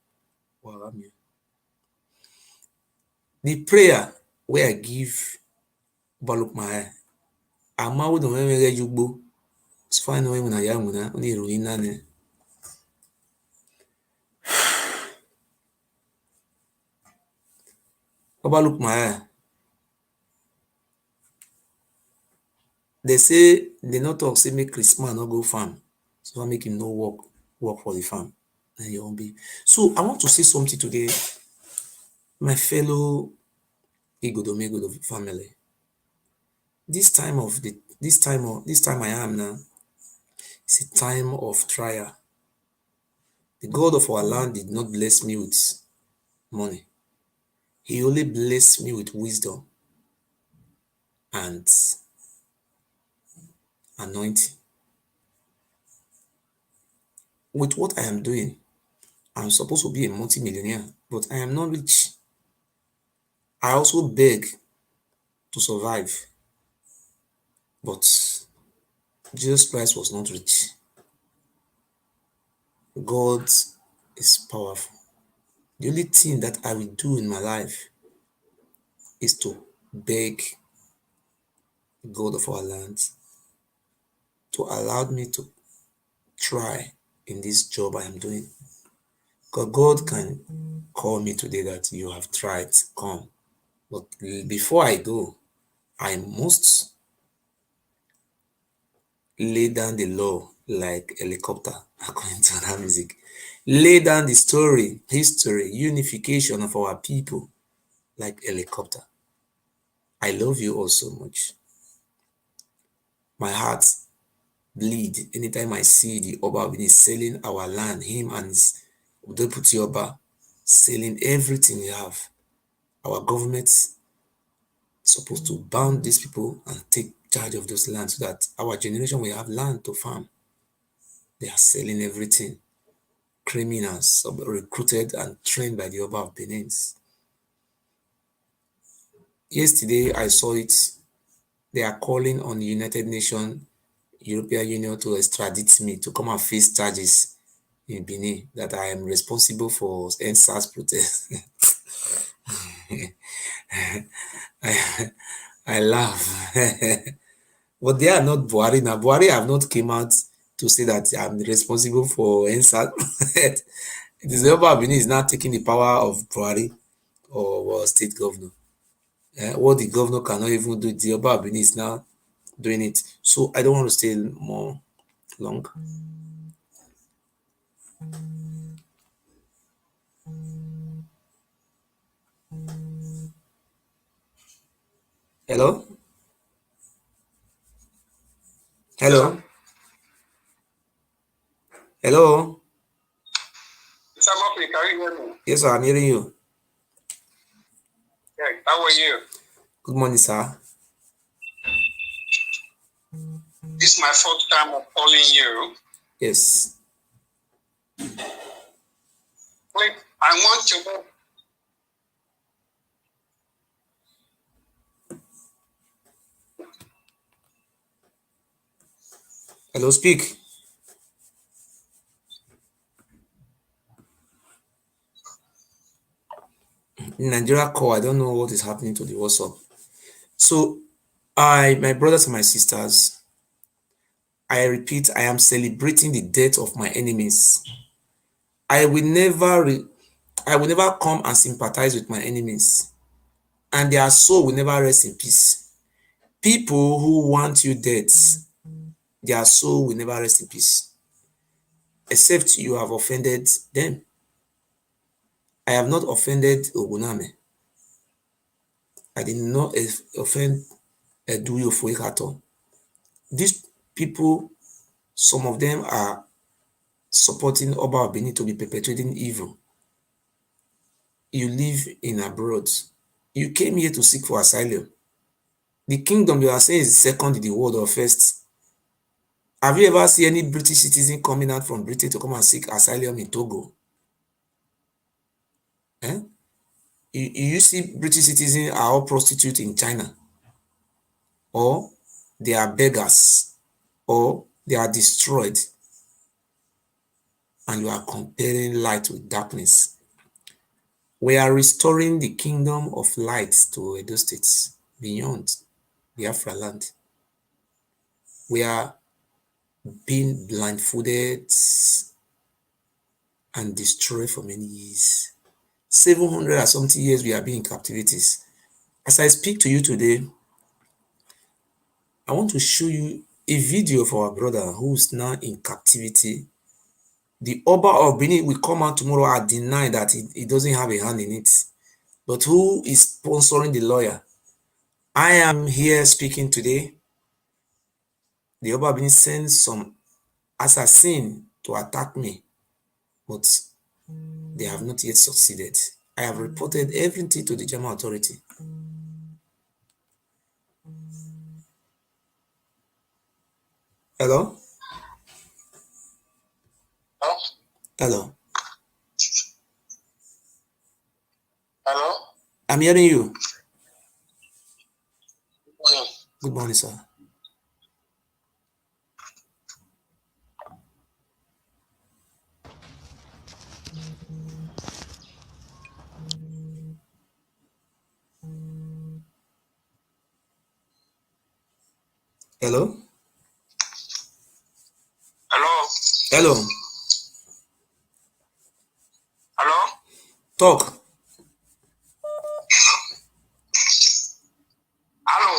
The prayer where I give Oba look my ama wo don't remember you go. It's fine when I am when I only ruin. Oba look my they say they not talk say make Christmas not go farm. So I make him no work for the farm. And you won't be. So I want to say something today, my fellow Igodomegodo family. This time I am now, it's a time of trial. The God of our land did not bless me with money. He only blessed me with wisdom and anointing. With what I am doing, I'm supposed to be a multi-millionaire, but I am not rich. I also beg to survive, but Jesus Christ was not rich. God is powerful. The only thing that I will do in my life is to beg the God of our land to allow me to try in this job I am doing. Because God can call me today that you have tried, come. But before I go, I must lay down the law like helicopter, according to that music. Lay down the story, history, unification of our people like helicopter. I love you all so much. My heart bleed anytime I see the Oba Bini selling our land, him and his deputy Oba selling everything we have. Our government is supposed to bound these people and take charge of those lands so that our generation will have land to farm. They are selling everything. criminals recruited and trained by the Oba of Benin. Yesterday, I saw it. They are calling on the United Nations, European Union to extradite me to come and face charges in Benin that I am responsible for NSAS protest. I laugh. But they are not Buhari now. Buhari have not came out to say that I'm responsible for NSAS. It is the Oba of Benin is now taking the power of Buhari or state governor. What the governor cannot even do, the Oba of Benin is now doing it. So I don't want to stay more long. Hello? Hello? Hello? Mr. Murphy, can you hear me? Yes, sir, I'm hearing you. Yeah, how are you? Good morning, sir. This is my first time of calling you. Yes. Wait, I want to know. Hello, speak. In Nigeria call, I don't know what is happening to the WhatsApp. So, my brothers and my sisters, I repeat, I am celebrating the death of my enemies. I will never come and sympathize with my enemies, and their soul will never rest in peace. People who want you dead, their soul will never rest in peace, except you have offended them. I have not offended Ogunamen. I did not offend Eduyofoye at all. These people, some of them are supporting Oba of Benin to be perpetrating evil. You live in abroad. You came here to seek for asylum. The kingdom you are saying is second in the world or first. Have you ever seen any British citizen coming out from Britain to come and seek asylum in Togo? Eh? You see British citizens are all prostitutes in China, or they are beggars, or they are destroyed, and you are comparing light with darkness. We are restoring the kingdom of light to Edo State beyond Biafra land. We are being blindfolded and destroyed for many years. 700 or something years we are being in captivities. As I speak to you today, I want to show you a video of our brother who is now in captivity. The Oba of Benin will come out tomorrow and deny that he doesn't have a hand in it. But who is sponsoring the lawyer? I am here speaking today. The Oba of Benin sends some assassin to attack me, but they have not yet succeeded. I have reported everything to the German authority. Hello? Huh? Hello? Hello? I'm hearing you. Good morning. Good morning, sir. Hello? Hello? Hello? Hello? Talk. Hello?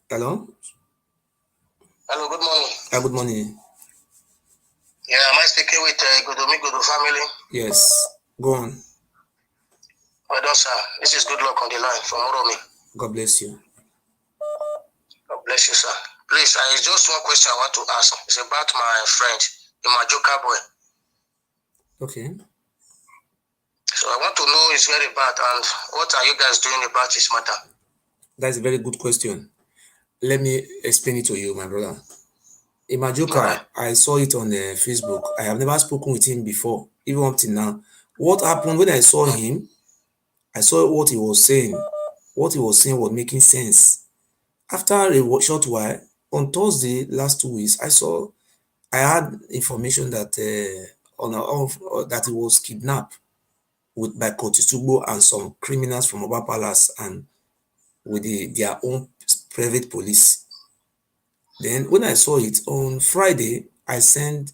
Hello? Hello, good morning. Good morning. Yeah, am I speaking with Godo family? Yes. Go on. Well done, sir. This is good luck on the line from Oromi. God bless you. God bless you, sir. Please, just one question I want to ask. It's about my friend, the Majoka boy. Okay. So I want to know his very bad and what are you guys doing about this matter? That's a very good question. Let me explain it to you, my brother. Imajoka, I saw it on Facebook. I have never spoken with him before, even up till now. What happened when I saw him? I saw what he was saying. What he was saying was making sense. After a short while, on Thursday last 2 weeks, I had information that that he was kidnapped by Kotisugbo and some criminals from Oba Palace and with their own private police. Then when I saw it on Friday, I sent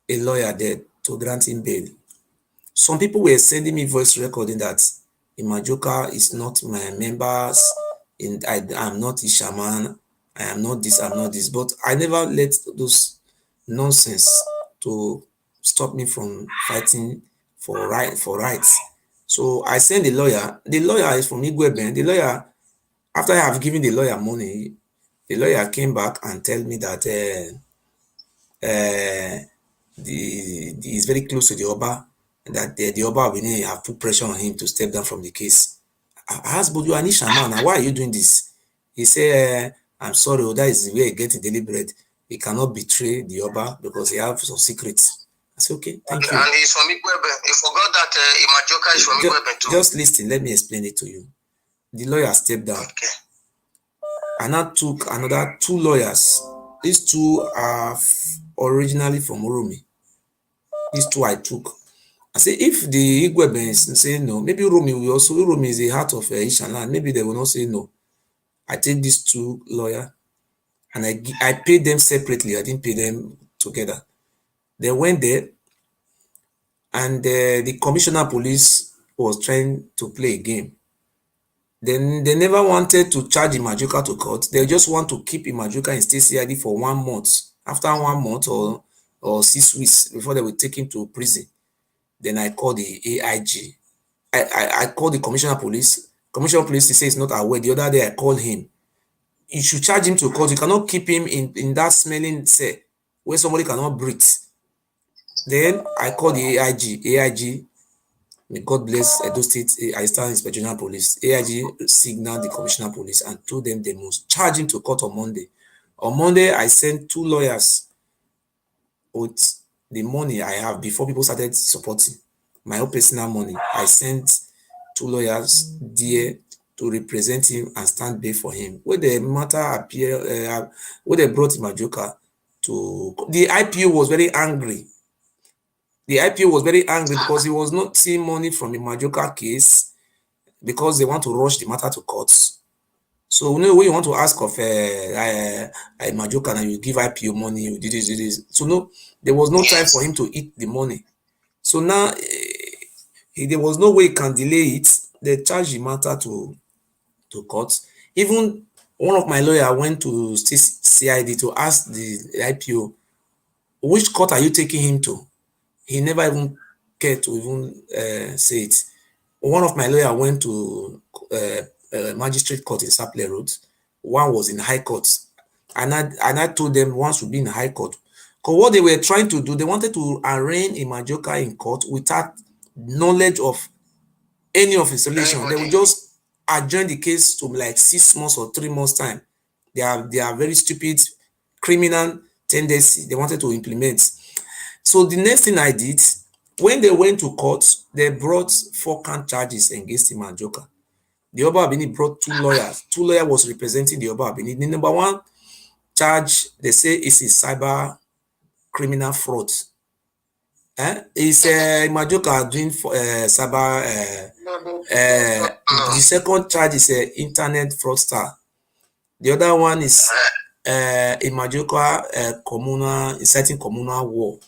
a lawyer there to grant him bail. Some people were sending me voice recording that Imajoka is not my members, I am not a shaman, I am not this, I'm not this. But I never let those nonsense to stop me from fighting for rights. So I sent the lawyer. The lawyer is from Igweben. The lawyer, after I have given the lawyer money, the lawyer came back and tell me that is very close to the Oba, and that the Oba will have put pressure on him to step down from the case. I asked, but you are an Ishaman, and why are you doing this? He said, I'm sorry, that is the way he gets deliberate. He cannot betray the Oba because he has some secrets. I said, okay, thank you. And he's from Igwebe. You forgot that Imajoka is from Igwebe too. Just listen, let me explain it to you. The lawyer stepped down. Okay. And I took another 2 lawyers. These 2 are originally from Uromi. These 2 I took. I say, if the Igwebens say no, maybe Uromi is the heart of Ishaland. Maybe they will not say no. I take these 2 lawyers and I paid them separately. I didn't pay them together. They went there and the commissioner police was trying to play a game. Then they never wanted to charge Imajoka to court. They just want to keep Imajoka in state CID for 1 month. After 1 month or 6 weeks before they will take him to prison. Then I called the AIG. I called the commissioner police. Commissioner police says it's not aware. The other day I called him. You should charge him to court. You cannot keep him in that smelling cell where somebody cannot breathe. Then I called the AIG. AIG, may God bless Edo State Assistant Inspector General Police. AIG signaled the commissioner police and told them they must charge him to court on Monday. On Monday, I sent 2 lawyers with the money I have before people started supporting my own personal money. I sent 2 lawyers there to represent him and stand bail for him. When the matter appeared, when they brought Imajoka to the IPO was very angry. The IPO was very angry because he was not seeing money from the Imajoka case because they want to rush the matter to courts. So when you want to ask of Imajoka and you give IPO money, you did this. So no, there was no time for him to eat the money. So now there was no way he can delay it. They charged the matter to court. Even one of my lawyers went to CID to ask the IPO, which court are you taking him to? He never even cared to even say it. One of my lawyers went to magistrate court in Saple Road. One was in high court. And I told them one should be in high court. Because what they were trying to do, they wanted to arraign Imajoka in court without knowledge of any of his relation. They will just adjourn the case to like 6 months or 3 months time. They are very stupid criminal tendency they wanted to implement. So the next thing I did, when they went to court, they brought 4 count charges against Imajoka. The Oba Abini brought 2 lawyers. 2 lawyers was representing the Oba Abini. The number 1 charge, they say, is a cyber criminal fraud. Is Imajoka doing cyber? The second charge is internet fraudster. The other one is Imajoka inciting communal war.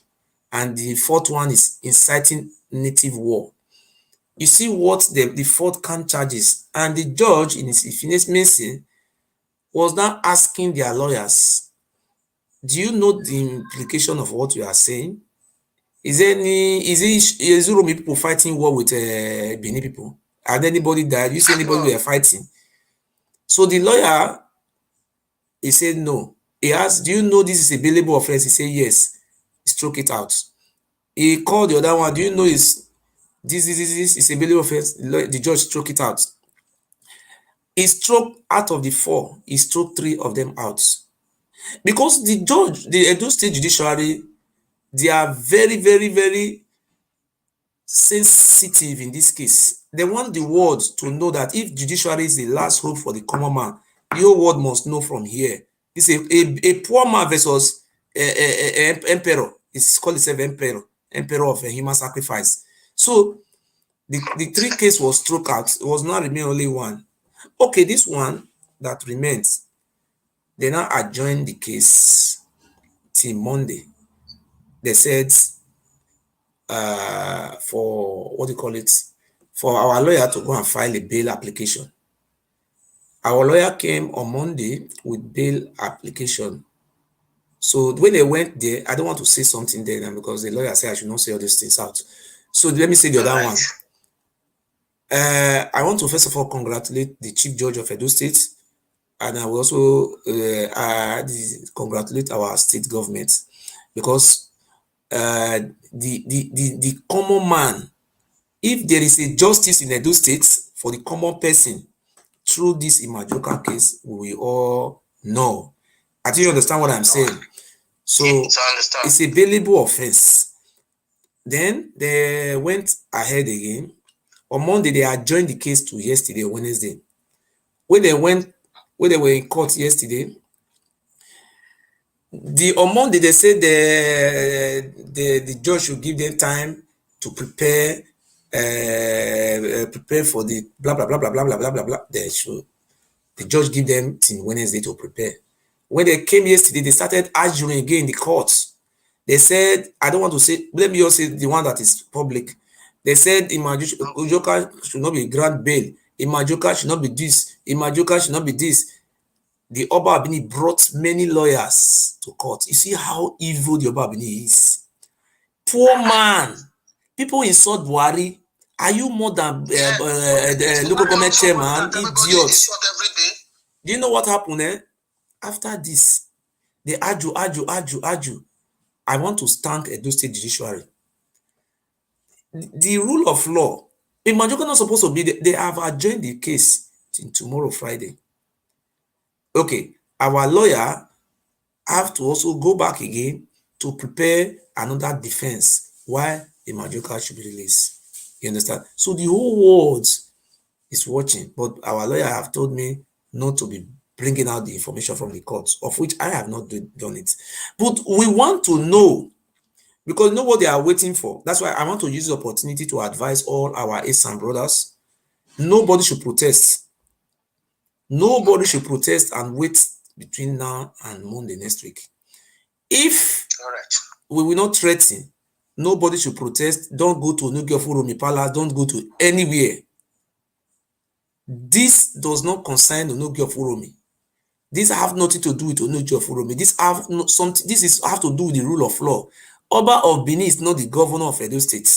And the 4th one is inciting native war. You see what the 4th count charges, and the judge in his infinite was now asking their lawyers, do you know the implication of what you are saying? Is Uromi people fighting war with Benin people? Had anybody died? You see anybody were fighting? So the lawyer, he said no. He asked, do you know this is a bailable offense? He said yes. Stroke it out. He called the other one, do you know this is a bailable offense? The judge struck it out. He struck out of the 4, he struck 3 of them out. Because the judge, the Edo State Judiciary, they are very, very, very sensitive in this case. They want the world to know that if judiciary is the last hope for the common man, the whole world must know from here. It's a poor man versus emperor. It's called itself emperor of a human sacrifice. So the three case was struck out. It was not remain only one. Okay, this one that remains, they now adjourned the case till Monday. They said for what do you call it, for our lawyer to go and file a bail application. Our lawyer came on Monday with bail application. So when they went there, I don't want to say something there now because the lawyer said I should not say all these things out. So let me say the other one. I want to first of all congratulate the Chief Judge of Edo State, and I will also congratulate our state government because the common man, if there is a justice in Edo State for the common person through this Imajoka case, we all know. I think you understand what I'm saying. So it's a bailable offense. Then they went ahead again. On Monday, they adjourned the case to yesterday, Wednesday. When they were in court yesterday, on Monday they said the judge should give them time to prepare for the blah blah blah blah blah blah blah blah blah. The judge give them till Wednesday to prepare. When they came yesterday, they started arguing again in the courts. They said, I don't want to say, let me just say the one that is public. They said Imajoka should not be grant bail. Imajoka should not be this. Imajoka should not be this. The Oba Abini brought many lawyers to court. You see how evil the Oba Abini is. Poor man. People insult Buhari. Are you more than the local government chairman? Idiot. Do you know what happened? After this, they argue. I want to thank Edo State Judiciary. The rule of law, Imajoka not supposed to be there. They have adjourned the case till tomorrow, Friday. Okay, our lawyer have to also go back again to prepare another defense why Imajoka should be released. You understand? So the whole world is watching, but our lawyer have told me not to be bringing out the information from the courts, of which I have not done it. But we want to know, because you know what they are waiting for. That's why I want to use the opportunity to advise all our ASAM brothers. Nobody should protest. Nobody should protest and wait between now and Monday next week. If we will not threaten, nobody should protest. Don't go to Onugi Palace. Don't go to anywhere. This does not concern Onugi of Uromi. This have nothing to do with Onugi of Uromi. This have to do with the rule of law. Oba of Benin is not the governor of Edo State.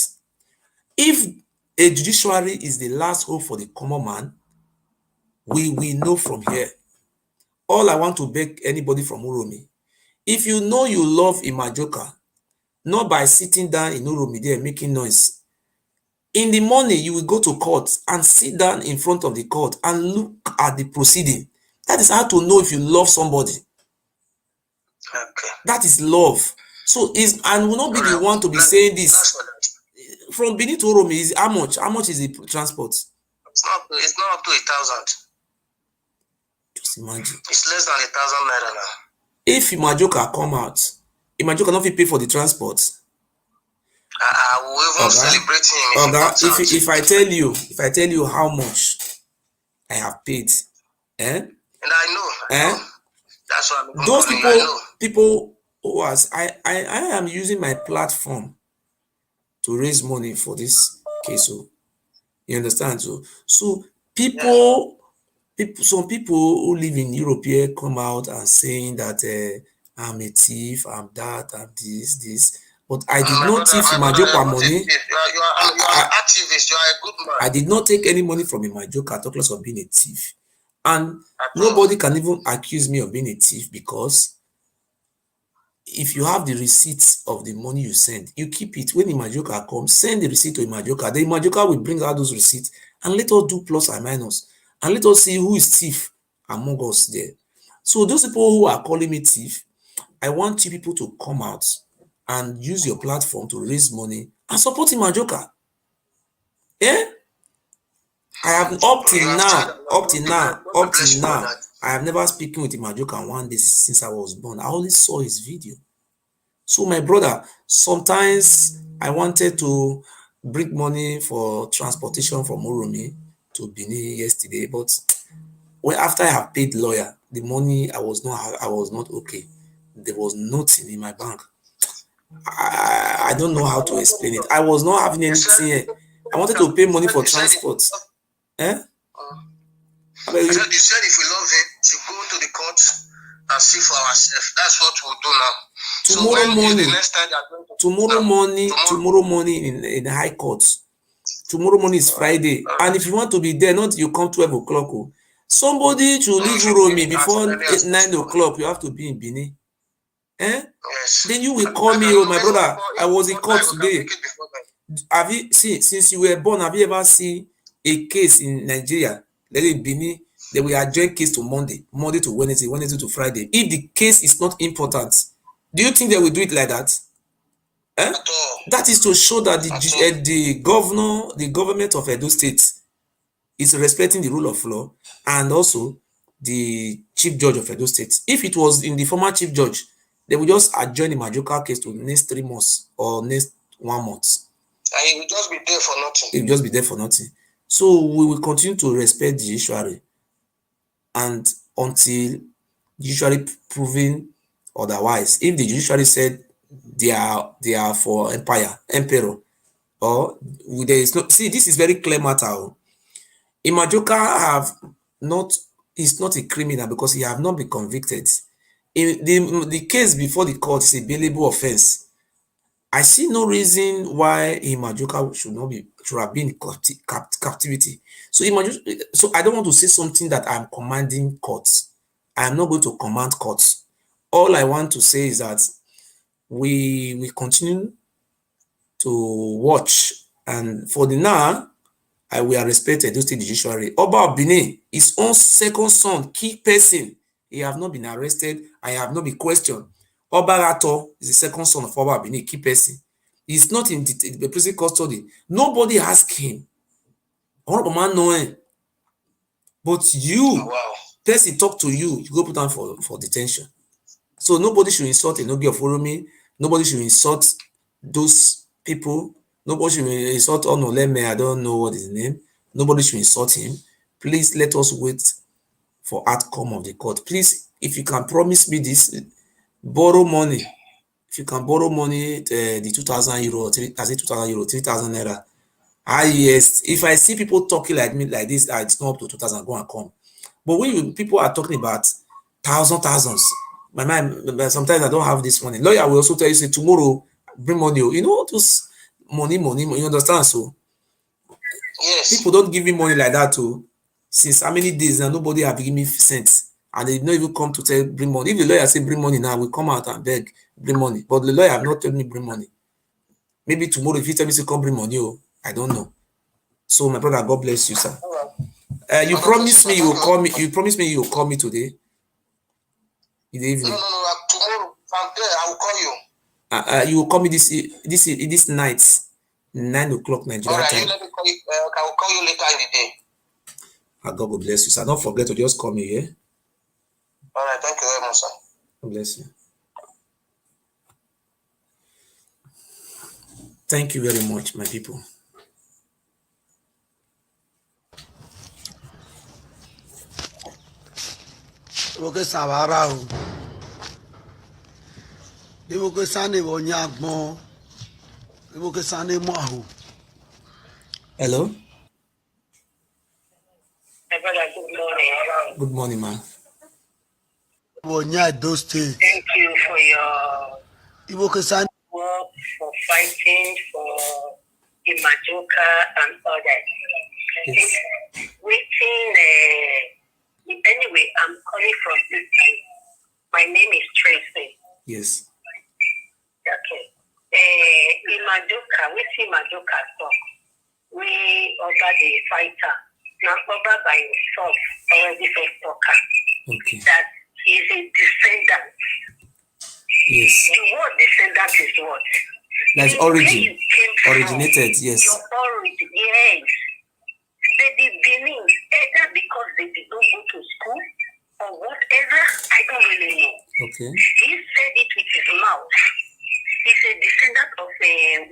If a judiciary is the last hope for the common man, we will know from here. All I want to beg anybody from Uromi, if you know you love Imajoka, not by sitting down in Uromi there making noise. In the morning, you will go to court and sit down in front of the court and look at the proceeding. That is how to know if you love somebody. Okay. That is love. So and will not be the one to be saying this. From Benin to Uromi is how much? How much is the transport? It's not up to 1,000. Just imagine. It's less than 1,000 naira now. If Imajoka come out, Imajoka not pay for the transport. I will even celebrate him. If I tell you how much I have paid, and I know. That's what I'm those people who I am using my platform to raise money for this case. So you understand? So some people who live in Europe here come out and saying that I'm a thief, I'm that, I'm this. But I did not thief Imajoka money. You are an activist. You are a good man. I did not take any money from Imajoka, talk less of being a thief. And nobody can even accuse me of being a thief, because if you have the receipts of the money you send, you keep it. When Imajoka comes, send the receipt to Imajoka. The Imajoka will bring out those receipts and let us do plus and minus. And let us see who is thief among us there. So those people who are calling me thief, I want you people to come out and use your platform to raise money and support Imajoka. Yeah? I have up till now, I have never spoken with Imajoka one day since I was born. I only saw his video. So my brother, sometimes I wanted to bring money for transportation from Urumi to Benin yesterday, but after I have paid lawyer, the money I was not okay. There was nothing in my bank. I don't know how to explain it. I was not having anything. I wanted to pay money for transport. Eh? You said if we love him, to go to the court and see for ourselves. That's what we'll do now. Tomorrow morning in the high court. Tomorrow morning is Friday. And if you want to be there, not you come 12 o'clock. Somebody should leave Uromi before 9 o'clock. You have to be in Benin. Eh? Yes. Then you will call me, oh my brother. I was in court today. Have you seen, since you were born, have you ever seen a case in Nigeria? Let it Benin. They will adjourn case to Monday to Wednesday, Wednesday to Friday. If the case is not important, do you think they will do it like that? Eh? That is to show that the government of Edo State is respecting the rule of law, and also the chief judge of Edo State. If it was in the former chief judge, they will just adjourn the Majoka case to the next 3 months or next 1 month. And it will just be there for nothing. It will just be there for nothing. So we will continue to respect the judiciary, and until the judiciary proving otherwise. If the judiciary said they are for emperor, or there is no, see, this is very clear matter. Imajoka is not a criminal because he have not been convicted. In the case before the court is a bailable offense. I see no reason why Imajoka should have been in captivity. So I don't want to say something that I'm commanding courts. I am not going to command courts. All I want to say is that we continue to watch, and for the now, I will respect Edo State judiciary. Oba Benin, his own second son, key person, he have not been arrested. I have not been questioned. Oba Rato is the second son of Oba Benin, key person. He's not in the prison custody. Nobody asked him. Honorable man knowing. But you, person talk to you, you go put down for detention. So nobody should insult Enogi of Urumi. Nobody should insult those people. Nobody should insult Onoleme. I don't know what his name. Nobody should insult him. Please let us wait for outcome of the court. Please, if you can promise me this, borrow money. If you can borrow money, the 2,000 euro, 2,000 euro, 3,000 naira. Yes, if I see people talking like me like this, it's not up to 2,000, go and come. But when people are talking about thousands, my mind, sometimes I don't have this money. Lawyer will also tell you, say, tomorrow, bring money. You know, those money, you understand? So, yes, people don't give me money like that too. Since how many days now, nobody have given me cents. And they don't even come to tell bring money. If the lawyer say bring money now, we come out and beg, bring money. But the lawyer have not told me bring money. Maybe tomorrow, if you tell me to come bring money, I don't know. So, my brother, God bless you, sir. You promised me you will call me. You promised me you will call me today in the evening. No. Tomorrow, I'm there. I will call you. You will call me this night, 9 o'clock Nigeria time. Let me call you. I will call you later in the day. God will bless you, sir. Don't forget to just call me, yeah? All right. Thank you very much, sir. God bless you. Thank you very much, my people. Oke Savara o. Ibo ke sane wonya gbon. Ibo ke sane mo aho. Hello? Good morning. Good morning, man. Wonya Edo State. Thank you for your Ibo ke sane work, for fighting for Imajoka and others. Yes. Anyway, I'm calling from this time. My name is Tracy. Yes. Okay. Imajoka, we see Imajoka talk. We over the fighter. Now over by yourself already first talker. Okay. That is a descendant. Yes. The word descendant is what? That's origin. Originated, yes. Your origin, yes. The beginning, either because they did not go to school or whatever, I don't really know. Okay. He said it with his mouth. He's a descendant of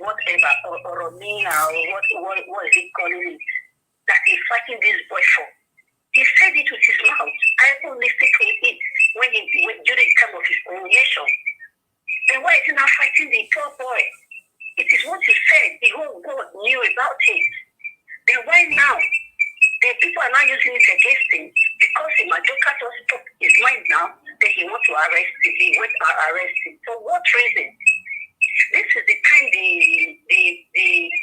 whatever, or Oromia, or what is he calling it, that he's fighting this boy for. He said it with his mouth. I don't listen to it when during the time of his coronation. Then why is he not fighting the poor boy? It is what he said. The whole world knew about it. Then why now? The people are not using it against him because the Majoka just took his mind now that he wants to arrest him. He went to arrest him. For what reason? This is the time the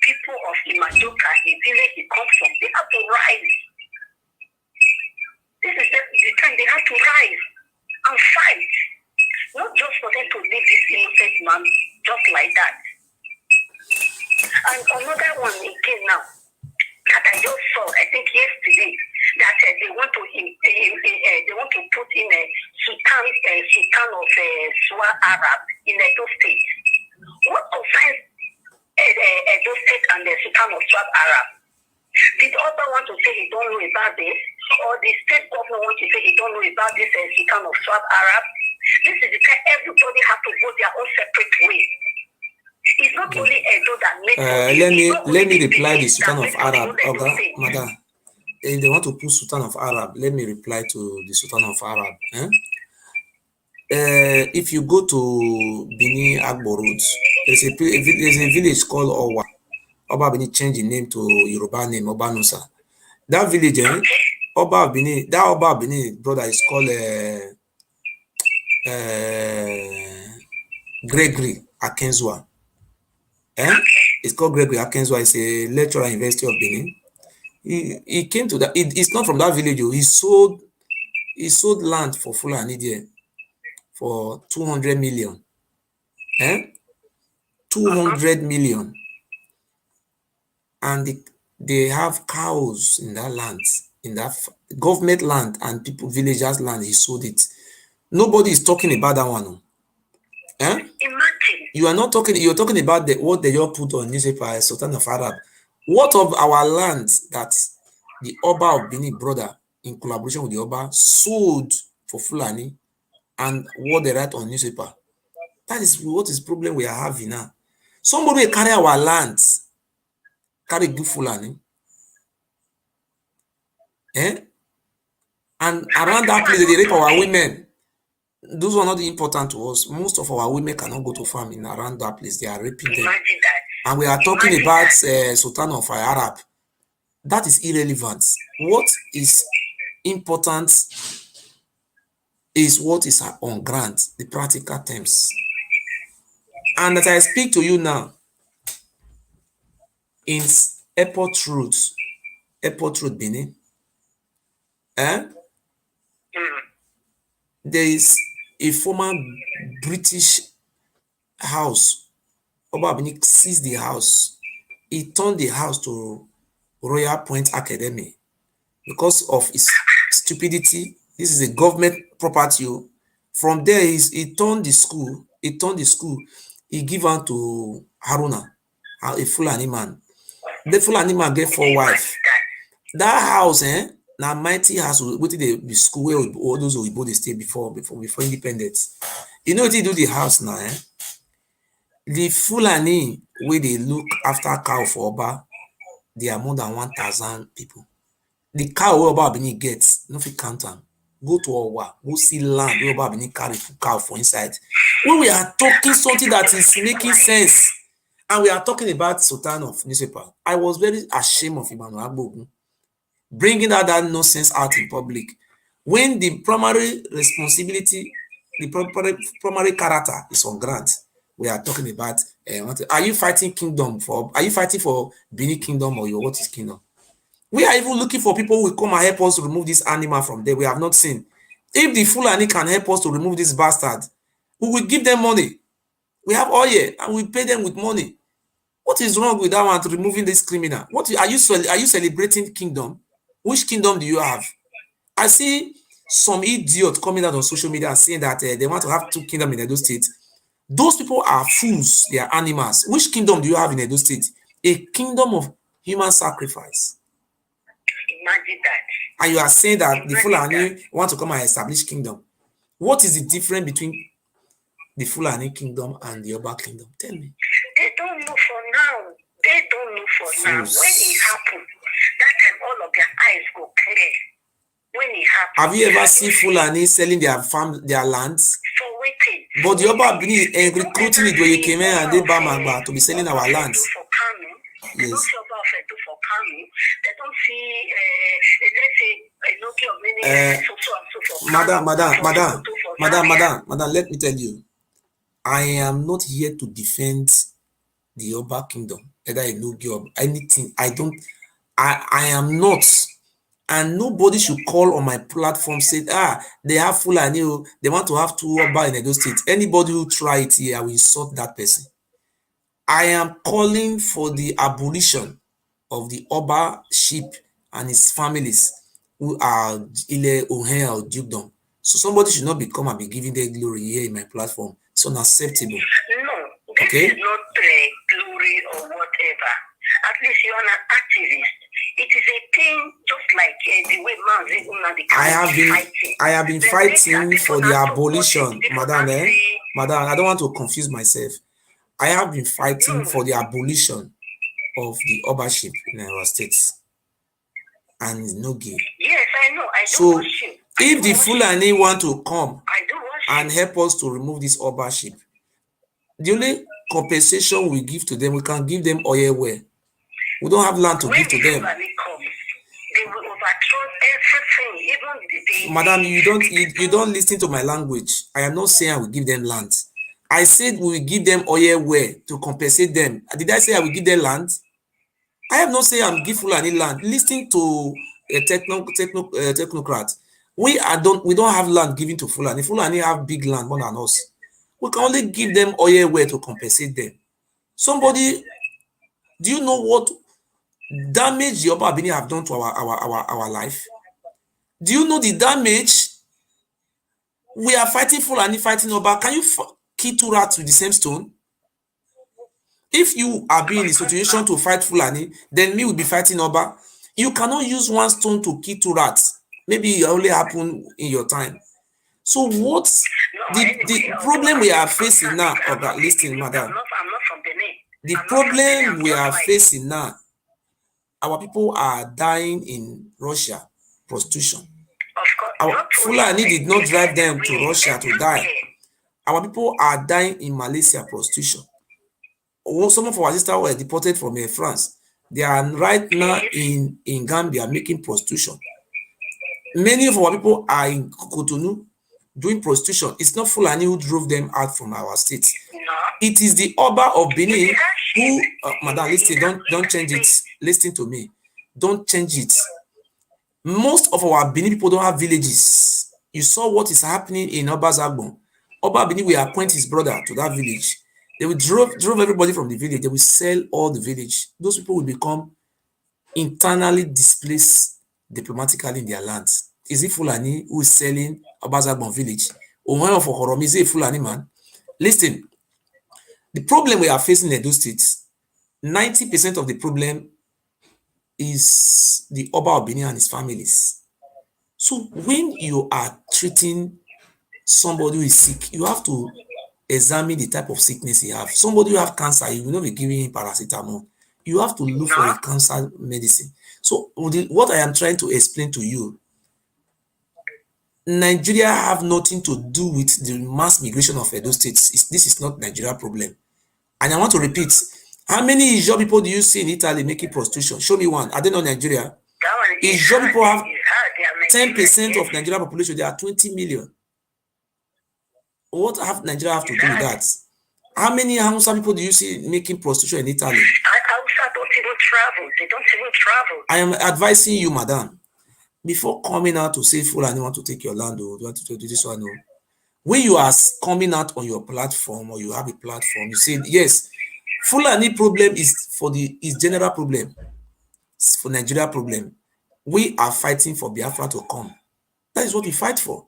people of Imajoka, the village he comes from, they have to rise. This is the time they have to rise and fight. Not just for them to leave this innocent man just like that. And another one again now that I just saw, I think yesterday, that they want to put in a Sultan of Swa Arab in Edo State. What concerns Edo State and the Sultan of Swa Arab? Did the other want to say he don't know about this, or the state government want to say he don't know about this Sultan of Swa Arab? This is the time everybody has to go their own separate way. It's not only Edo that makes let me reply the Sultan of Arab, Madam. If they want to put Sultan of Arab, let me reply to the Sultan of Arab. If you go to Bini Agbo Road, there's a village called Owa. Oba Bini changed the name to Yoruba name, Obanusa. That village, Oba Bini, that Oba Bini brother is called Gregory Akenzua. It's called Gregory Akenzua. He's a lecturer at University of Benin. He came to that. It's not from that village. He sold land for Fulani there for 200 million. 200 million. And they have cows in that land, in that government land and people, villagers' land. He sold it. Nobody is talking about that one. Imagine. You are not talking, you're talking about what they all put on newspaper, Sultan of Arab. What of our lands that the Oba of Benin brother, in collaboration with the Oba, sold for Fulani and what they write on newspaper? That is what is problem we are having now. Somebody will carry our lands, carry good Fulani. And around that place, they rape our women. Those are not important to us. Most of our women cannot go to farm in around that place. They are raping them. And we are talking about Sultan of Arab. That is irrelevant. What is important is what is on ground, the practical terms. And as I speak to you now, in Airport Road Benin, there is a former British house. Oba Benin seized the house. He turned the house to Royal Point Academy because of his stupidity. This is a government property. From there, he turned the school. He gave out to Haruna, a Fulani man. The Fulani man get 4 wives. That house, now mighty house. What did the school where all those Oyibo they stay before independence? You know what they do the house now, The Fulani where they look after cow for Oba, there are more than 1,000 people. The cow where Oba Benin gets, no fit count them. Go to Owa, go see land where Oba Benin carry cow for inside. When we are talking something that is making sense, and we are talking about Sultan of newspaper, I was very ashamed of Emmanuel Agbogun bringing that nonsense out in public. When the primary responsibility, the primary character is on ground, we are talking about, are you fighting for Benin Kingdom or your what is kingdom? We are even looking for people who will come and help us to remove this animal from there. We have not seen. If the Fulani can help us to remove this bastard, we will give them money. We have oil and we pay them with money. What is wrong with that one to removing this criminal? What are you celebrating kingdom? Which kingdom do you have? I see some idiot coming out on social media and saying that they want to have two kingdoms in Edo State. Those people are fools. They are animals. Which kingdom do you have in Edo State? A kingdom of human sacrifice. Imagine that. And you are saying that the Fulani want to come and establish kingdom. What is the difference between the Fulani kingdom and the Oba kingdom? Tell me. They don't know for now. They don't know for now. When it happens, that time all of their eyes go clear. When it happens. Have you ever seen Fulani selling their lands? For waiting. But the Oba been recruiting it when you came in and they Bamagba to be selling our lands. They don't see Oba for Kano. They don't see, let's say, Madam, let me tell you, I am not here to defend the Oba kingdom, either a no or anything. I am not. And nobody should call on my platform say, they have Fulani, they want to have two Oba in Edo State. Anybody who try it here, I will insult that person. I am calling for the abolition of the Oba sheep and his families who are Ile Ohen or Dukedom. So somebody should not become and be giving their glory here in my platform. It's unacceptable. No, this is not glory or whatever. At least you are an activist. It is a thing just like the way I have been fighting for the abolition, Madam. I don't want to confuse myself. I have been fighting for the abolition of the Obaship in our states. And no gay. Yes, I know. So if the Fulani want to come and help us to remove this Obaship, the only compensation we give to them, we can give them oil well. We don't have land to give to them. They will overthrow everything, even Madam, you don't listen to my language. I am not saying I will give them land. I said we will give them oil well to compensate them. Did I say I will give them land? I have not said I'm give Fulani land. Listen to a technocrat. We don't have land given to Fulani. Fulani have big land more than us. We can only give them oil well to compensate them. Somebody, do you know what damage the Oba Abini have done to our life? Do you know the damage? We are fighting Fulani, fighting Oba. Can you kill two rats with the same stone? If you are being in a situation to fight Fulani, then me will be fighting Oba. You cannot use one stone to kill two rats. Maybe it only happen in your time. So what's the problem we are facing now? Listen, madam. I'm not from Benin. The problem we are facing now, our people are dying in Russia, prostitution. Our Fulani did not drive them to Russia to die. Our people are dying in Malaysia, prostitution. Some of our sisters were deported from France. They are right now in Gambia making prostitution. Many of our people are in Cotonou doing prostitution. It's not Fulani who drove them out from our state. It is the Oba of Benin who, madam, listen, don't change it. Listen to me. Don't change it. Most of our Benin people don't have villages. You saw what is happening in Oba Zagbon. Oba Benin will appoint his brother to that village. They will drove everybody from the village. They will sell all the village. Those people will become internally displaced diplomatically in their lands. Is it Fulani who is selling Oba Zagbon village? Or one of Horomi, is it a Fulani man? Listen, the problem we are facing in Edo State, 90% of the problem is the Oba of Benin and his families. So when you are treating somebody who is sick, you have to examine the type of sickness he have. Somebody who have cancer, you will not be giving him paracetamol. You have to look for a cancer medicine. So what I am trying to explain to you, Nigeria have nothing to do with the mass migration of Edo State. This is not Nigeria problem. And I want to repeat, how many Ijaw people do you see in Italy making prostitution? Show me one. Are they not Nigeria? Ijaw people have 10% of Nigeria population. There are 20 million. What have Nigeria have to do with that? How many Hausa people do you see making prostitution in Italy? Hausa don't even travel. They don't even travel. I am advising you, madam, before coming out to say Fulani want to take your land or you want to do this one. When you are coming out on your platform or you have a platform, you say, yes, Fulani problem is general problem. It's for Nigeria problem. We are fighting for Biafra to come. That is what we fight for.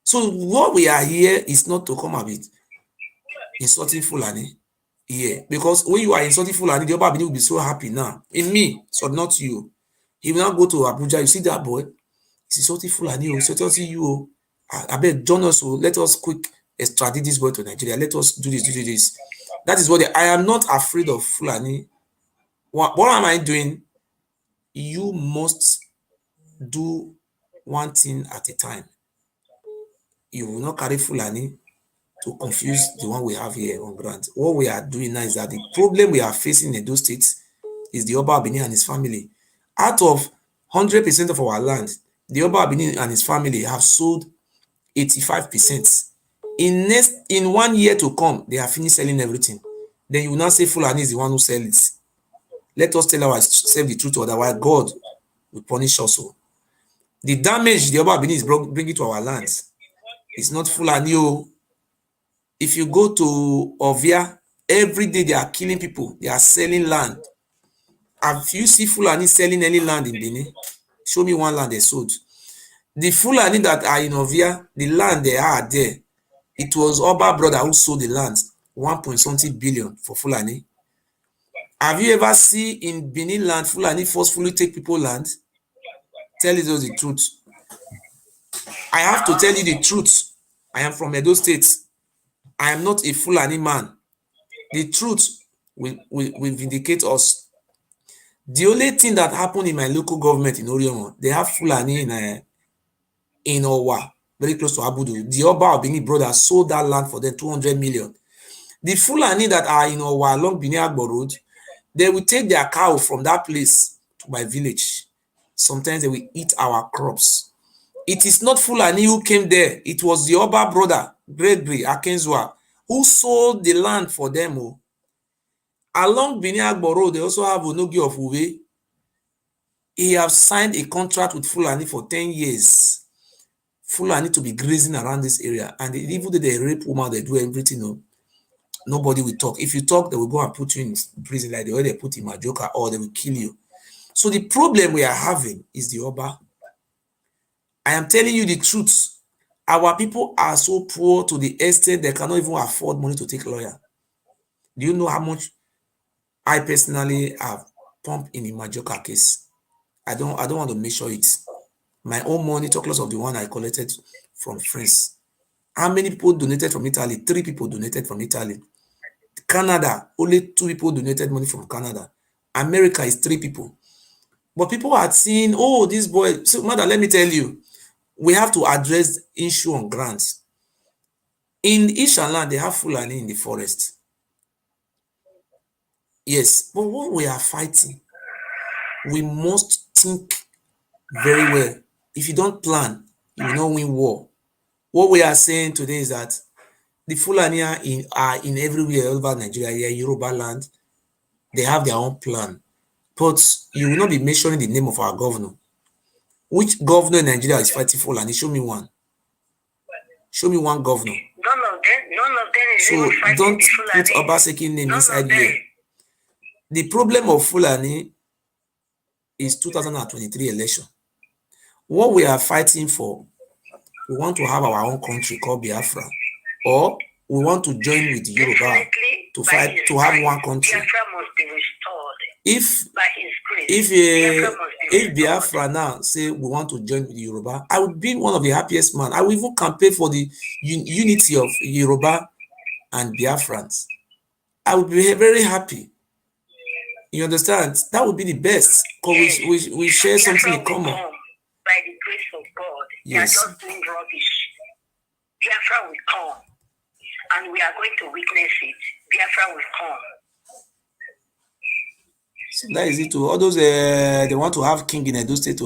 So what we are here is not to come a bit insulting Fulani here, because when you are insulting Fulani, the Oba will be so happy now. In me, so not you. He will now go to Abuja. You see that boy? He's insulting Fulani. He's insulting you. I beg, join us. Let us quick extradite this boy to Nigeria. Let us do this. That is what I am not afraid of Fulani. What am I doing? You must do one thing at a time. You will not carry Fulani to confuse the one we have here on ground. What we are doing now is that the problem we are facing in those states is the Oba Abini and his family. Out of 100% of our land, the Oba Abini and his family have sold 85%. In 1 year to come, they have finished selling everything. Then you will not say Fulani is the one who sells it. Let us tell ourselves the truth, otherwise God will punish us. The damage the Oba Abini is bringing to our lands is not Fulani. If you go to Ovia, every day they are killing people. They are selling land. Have you seen Fulani selling any land in Benin? Show me one land they sold. The Fulani that are in Ovia, the land they are there, it was Oba brother who sold the land, 1.something billion for Fulani. Have you ever seen in Benin land Fulani forcefully take people land? Tell us the truth. I have to tell you the truth. I am from Edo State. I am not a Fulani man. The truth will vindicate us. The only thing that happened in my local government in Oriomo, they have Fulani in Owa, very close to Abudu. The Oba Abini brothers sold that land for them 200 million. The Fulani that are in Owa along Bini Agbo Road, they will take their cow from that place to my village. Sometimes they will eat our crops. It is not Fulani who came there. It was the Oba brother, Gregory Akenzwa, who sold the land for them. Along Bini Agbo Road, they also have Onogi of Uwe. He has signed a contract with Fulani for 10 years. Fulani to be grazing around this area. And even though they rape women, they do everything. Nobody will talk. If you talk, they will go and put you in prison like the way they put in Majoka, or they will kill you. So the problem we are having is the Oba. I am telling you the truth. Our people are so poor to the extent they cannot even afford money to take a lawyer. Do you know how much I personally have pumped in the Majoka case? I don't want to measure it. My own money, talk less of the one I collected from friends. How many people donated from Italy? 3 people donated from Italy. Canada, only 2 people donated money from Canada. America is 3 people. But people are saying, oh, this boy. So, mother, let me tell you, we have to address issue on grants. In Ishaland, they have Fulani in the forest. Yes, but what we are fighting, we must think very well. If you don't plan, you will not win war. What we are saying today is that the Fulani are in everywhere over Nigeria, here, Yoruba land. They have their own plan. But you will not be mentioning the name of our governor. Which governor in Nigeria is fighting Fulani? Show me one. Show me one governor. None of them is So even fighting don't the put Fulani. Obaseki name None inside of them. here. The problem of Fulani is 2023 election. What we are fighting for, we want to have our own country called Biafra, or we want to join with Yoruba Definitely, to by fight his to have grace, one country. Biafra must be restored. If By his grace, Biafra must be if Biafra now say we want to join with Yoruba, I would be one of the happiest man. I will even campaign for the unity of Yoruba and Biafrans. I would be very happy. You understand? That would be the best, because Yes. we share something Biafra in will common. come by the grace of God. They are Yes. just doing rubbish. Biafra will come, and we are going to witness it. Biafra will come. So that is it. All those they want to have king in Edo State.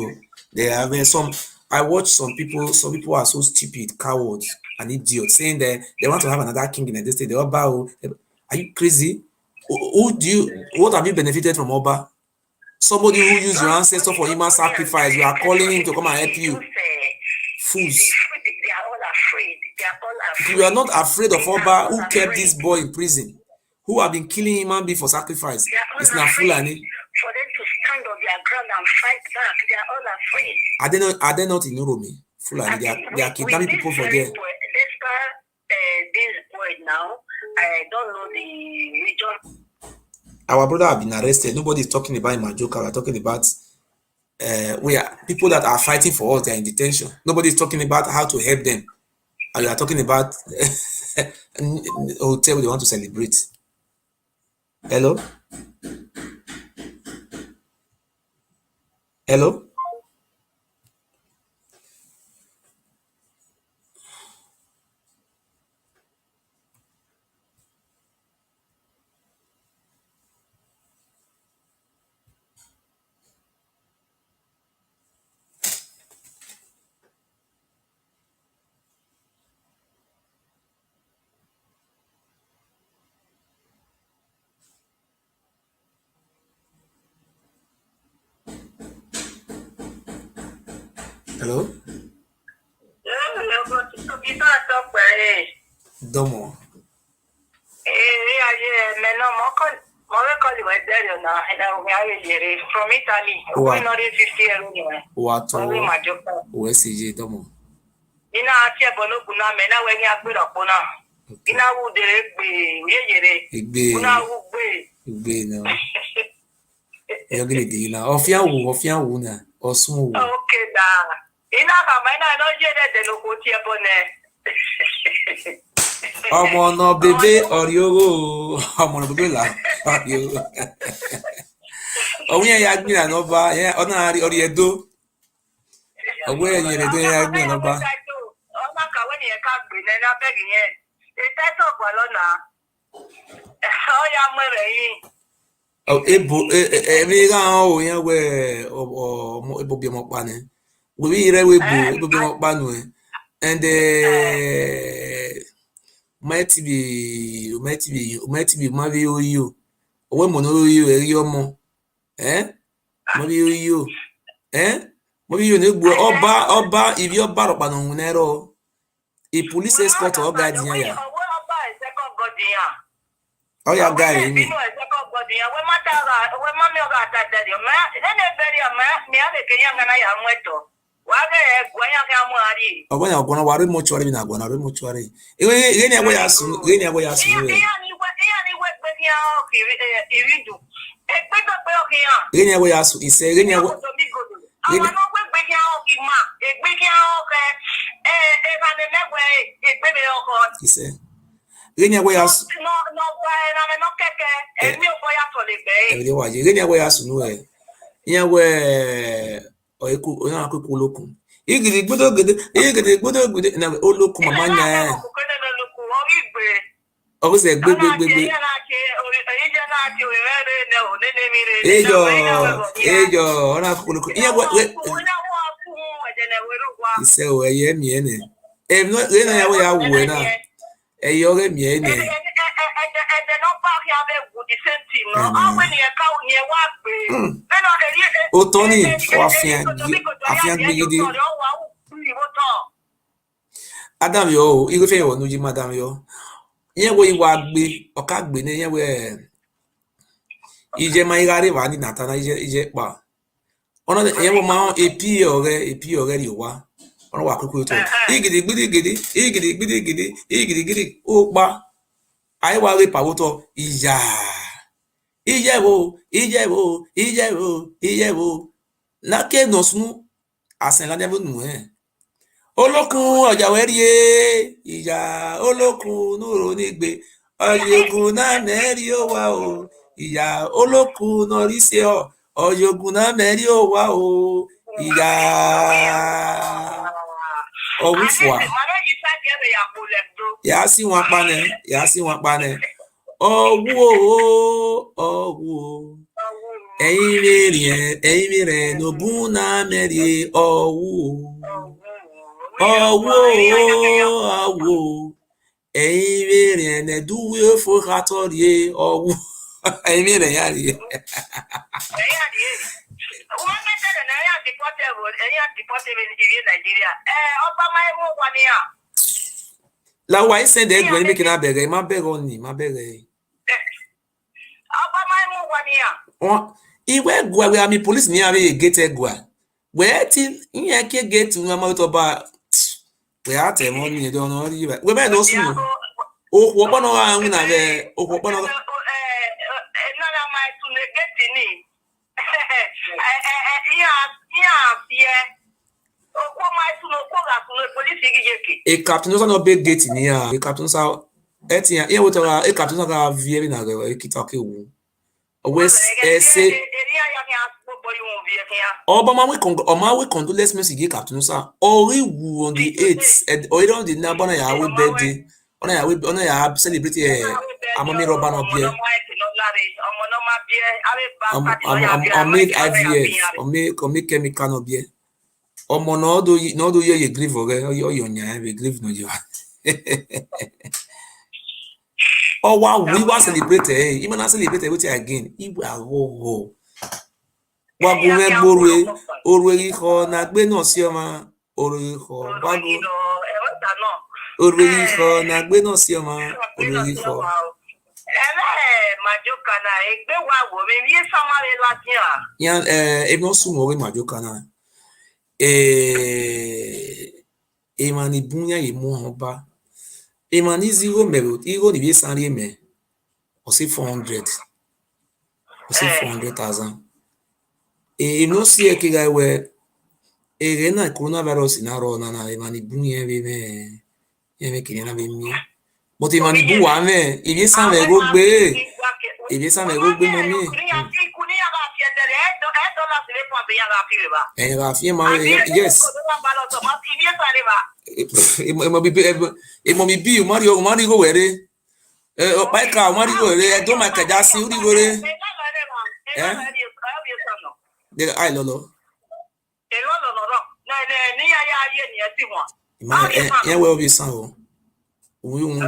They have some. I watch some people. Some people are so stupid, cowards, and idiots, saying that they want to have another king in Edo State. The Oba. Are you crazy? What have you benefited from Oba? Somebody who used your ancestor for human sacrifice. You are calling him to come and help you. Fools. They are all afraid. They are all afraid. You are not afraid of They are Oba, all who kept afraid. this boy in prison, who have been killing human beings for sacrifice. They are all It's not afraid Fulani. for them to stand on their ground and fight back. They are all afraid. Are they not in Uromi? Fulani, they are kidnapping people for there. This boy now, I don't know the region. Our brother have been arrested. Nobody is talking about Majoka. We are talking about we are people that are fighting for us. They are in detention. Nobody is talking about how to help them. And we are talking about hotel they want to celebrate. Hello? Hello? Hello? Domo. From Italy. What? Not 50 years. What? Where's CJ Domo? Ina ati ebono Ogunamen na we ni agbero pona. Ina wu dere gbe yeyere. Una wu gbe no. Yo gele di na. Ofia wu na. Osun wu. Okay da. Ina ka ma ina no je de lo ko ti ebone. Ọmọ náà bèbè ọ̀rí owó ọmọ náà bèbè là ọ̀rí owó. Ọ̀wọ́ yẹn ya gbìnà n'ọba yẹn ọ̀nà àrí ọ̀rí ẹ̀dọ́. Ọ̀wọ́ yẹn yẹn ẹ̀dọ́ ya gbìnà n'ọba. Ọmọ kàwé nìyẹn ká gbé ní ẹ̀dá bẹ́ẹ̀gì yẹn. Ìtẹ́sọ̀ pọ̀ lọ́nà. Ọ̀ya mẹ́rẹ̀ yìí. Ebo ẹ̀mí kan ọ̀ yẹn wẹ̀ ebo bí ọmọ pa ni. Wèmí yẹrẹ wẹ̀ ebo bí ọmọ pa nù ẹ̀. And might be mavi oyo. Owe mono oyo eri omo. Mavi oyo. Mavi oyo negbo oba ibi oba ropa no nero. A police escort or guard ya. Owe oba is second god ya. Oh ya guy mi. We mami oga atadari. Nene beri mi ave kenya ngana ya mweto. Ọgbọ́n yà ọgbọ́n wa rí mọ́túwárì bí nàgbọ́n náà rí mọ́túwárì. Ìwé ni ẹgbẹ́ yà sùn rẹ̀. Ìyá ni wẹ́ gbé ní ìrìndù. Ẹgbẹ́ tó pé ọkì yàn. Ìwé ni ẹgbẹ́ yà sùn ìṣẹ́ ìwé ni ẹgbẹ́. Àwọn náà gbé kí á ọkì mà. Ègbé kí á ọkẹ. Ẹ̀ẹ́dàmì mẹ́wẹ́ ègbé mi ọkọ. Ìṣẹ́. Ìwé ni ẹgbẹ́ yà sùn. Nọ̀gbà ẹ̀rànmí náà kẹ̀kẹ́. Èmi ò bọ́ yàtọ̀ lè bẹ́. Ẹ̀rẹ́ wájú. Ìwé ni ẹgbẹ́ yà sùn nù ẹ̀. Ìyẹn wẹ̀ onye akụkọ olokun igidi gbodo na olokun mama nya ọgụsị gbegbegbegbe ejo ọrụ akụkọ olokun ihe ise o eye miene na ya we ya wuwe na eye ọrụ miene Òótọ́ ni àfihàn gbégede. Adam yọ o, irúfẹ́ ìwọ̀n ló jí má Adam yọ. Ìyẹn wo ìwà gbé, ọ̀ká gbé ní ìyẹn wo ìjẹ́ máa ń rárí wà ní nàtàná ìjẹ́ pa. Ọ̀nà ìyẹn wo máa ń èpì ọ̀rẹ́ rí wá. Ọ̀nà wà kúkú tó. Ìgìdì gbídìgìdì, ó pa. Àyẹ̀wò àrẹ pàwọ́tọ̀ ìyá. Ìjẹ́wò. Lákè nọ̀sùnú àsìnládẹ́bù nù ẹ̀. Olókun ọ̀jà wẹ́ríye ìjà olókun núrò nígbè ọ̀yọ̀gùn náà mẹ́rí ó wá o ìyá olókun náà rí sí ọ̀yọ̀gùn náà mẹ́rí ó wá o ìyá ọ̀wúfọ̀à. Yà á sí wọn panẹ̀. Ọwọ́ ẹ̀yin rẹ̀ n'ogun náà mẹ́rin ọwọ́ ẹ̀yin rẹ̀ n'ẹ̀dúwé fòkàtọ́rì ọwọ́ ẹ̀yin rẹ̀ yà rí. Wọ́n mẹ́tẹ̀lẹ̀ náà yà dìpọ́tẹ̀ ìrìn Nàìjíríà. Ọba máa ń mú wa ní à. Láwa ẹ̀ sẹ́ndẹ̀ ẹgbẹ̀rún ní mẹ́kìnà bẹ̀rẹ̀ má bẹ̀rẹ̀ ọ̀nì má bẹ̀rẹ̀. Ọba máa ń mú wa ní à. Iwe gwa we ami police ni ave gate gwa. We ti ihe ke gate nwa ma to ba we are te mo ni do no ri we be no su no o wo no wa hu na be o wo no na mai tu ne detainees e captain no be gate ni ya e captain sa etia e wo to e captain no ga vie na ga e kita ke wu we say Obama we condolence message give captain sa ori wu on the 8th or on the na ya we birthday ona ya celebrate amami roba no bie on made IVF on make chemical no bie omo no do ye grieve oge yo nya we grieve no you oh wow we was celebrate even na celebrate with again ibu aho wagume gborwe orwe ho na gbe no si oma orwe ho wagu orwe ho na gbe no si oma orwe ho majoka na egbe wa wo me vie samare latin yan e no sumo we majoka na emani bunya ye mu hoba emani zero mero iro ni vie sanre me o say 400 o say 400,000 no see e kiga we e na coronavirus na ro na emani bunya be me ye kini na be mi but emani bu wa me e vie sanre go gbe e vie sanre go gbe mo mi va fi ma yes e mo bi Mario go were o pa ka Mario go were do ma ka ja si uri go re de ai lolo ma e we obi san o we un de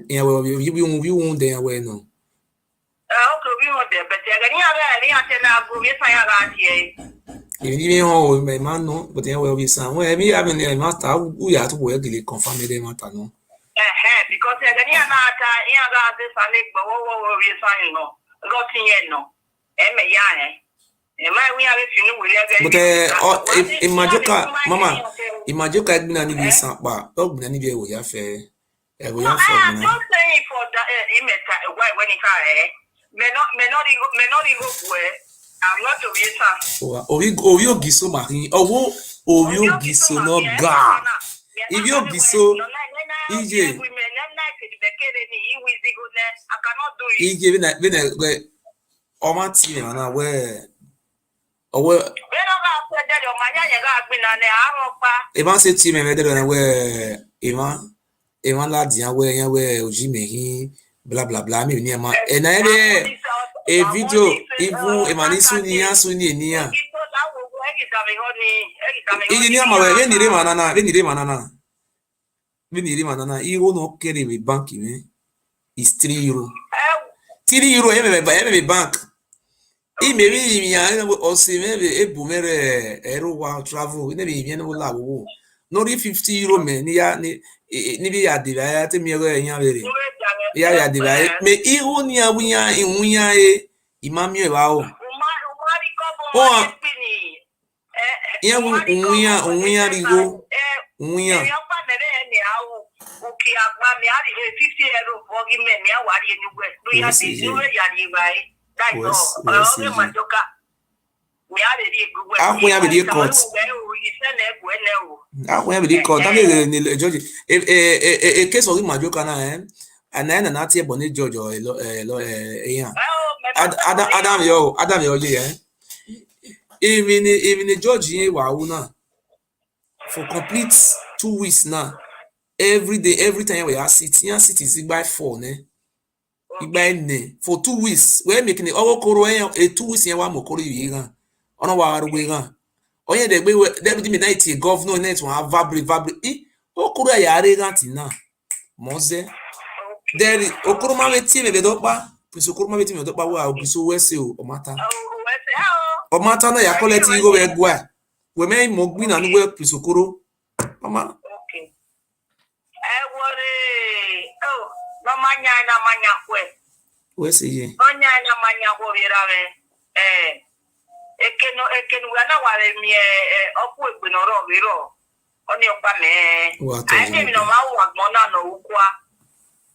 e we un de we no even ho me man no but e we obi san we mi have ni master u ya to we gele confirm de matter no because na ata ga this ane gbo wo we san no go tin no me ya but imajoka mama imajoka gbina ni bi san pa o gbina ni bi e wo ya fe na don't say for that why when it me not I'm not to be san owi ogiso mari owo owi ogiso no ga ibi ogiso ije ije bi na o ma ti na we owo Evan say ti me me de na we Evan la dia we yan we oji mehin bla bla bla me ni ma e na e video even emanisu ni asu ni eniyan iji ni ama we ni re manana iro no kere me bank me is 3 euro 3 euro e me bank I me bi ya o se me ebu mere ero wa travel ne bi mi no la wo no 50 euro me ni ya ni bi ya de ya te mi ero yan bere ya de ba me iro ni awunya iwunya imami e ba o ya unwunya rigo unwunya okay agba mi ari 50 euro for give me awari enugwe do ya di zero ya di bai that's all majoka mi ari ri gugwe akwunya be di court that is George a case of majoka na and na tie boni George o Adam yo je even George wa wu na for complete 2 weeks now every day every time we are sitting is by 4 ne igba ne for 2 weeks we making owo koro 2 weeks yen wa mokoro yi gan ona wa arugbe gan oyen de gbe deputy midnight governor net wa vibrate okoro ya re gan ti na moze there okoro ma we ti me be do pa pese okoro ma we ti me do pa wa ogiso we se o mata na ya collect go we gwa we me mo gbi na nu we pese okoro mama we see ye onya na manya go birawe Ekenu wana wale mi oku egbenoro wiro. Oni opa me. Aye mi no ma wa gbona no ukwa.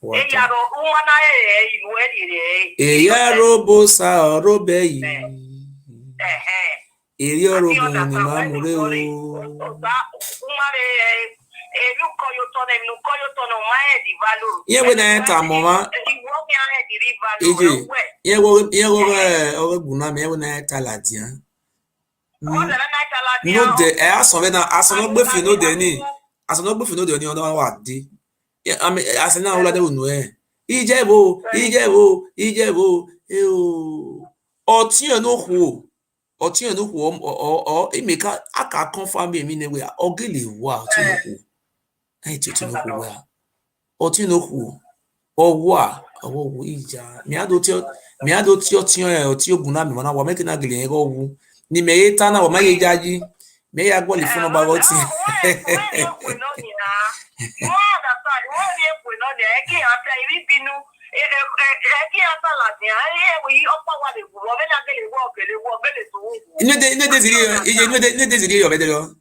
Eyaro umana inueri Eyaro bosa orobe yi. Eri orobo ni mamure o. Ye we na eta mama. Eje. Ye we Ogunamen ye we na eta ladian. No de aso gbe fi no de ni. Aso gbe fi no de ni ona wa de. I mean asena ola de unu Ijebo oti eno hu o imeka aka confirm me ne we ogele wa oti eno hu ai ti eno hu wa oti eno hu owo ija mi ado ti oti Ogunamen mana wa make na gele ego wu ni me yeta na wa ma ye jaji me ya gbo le fun ba oti Ine days iri yo bedelo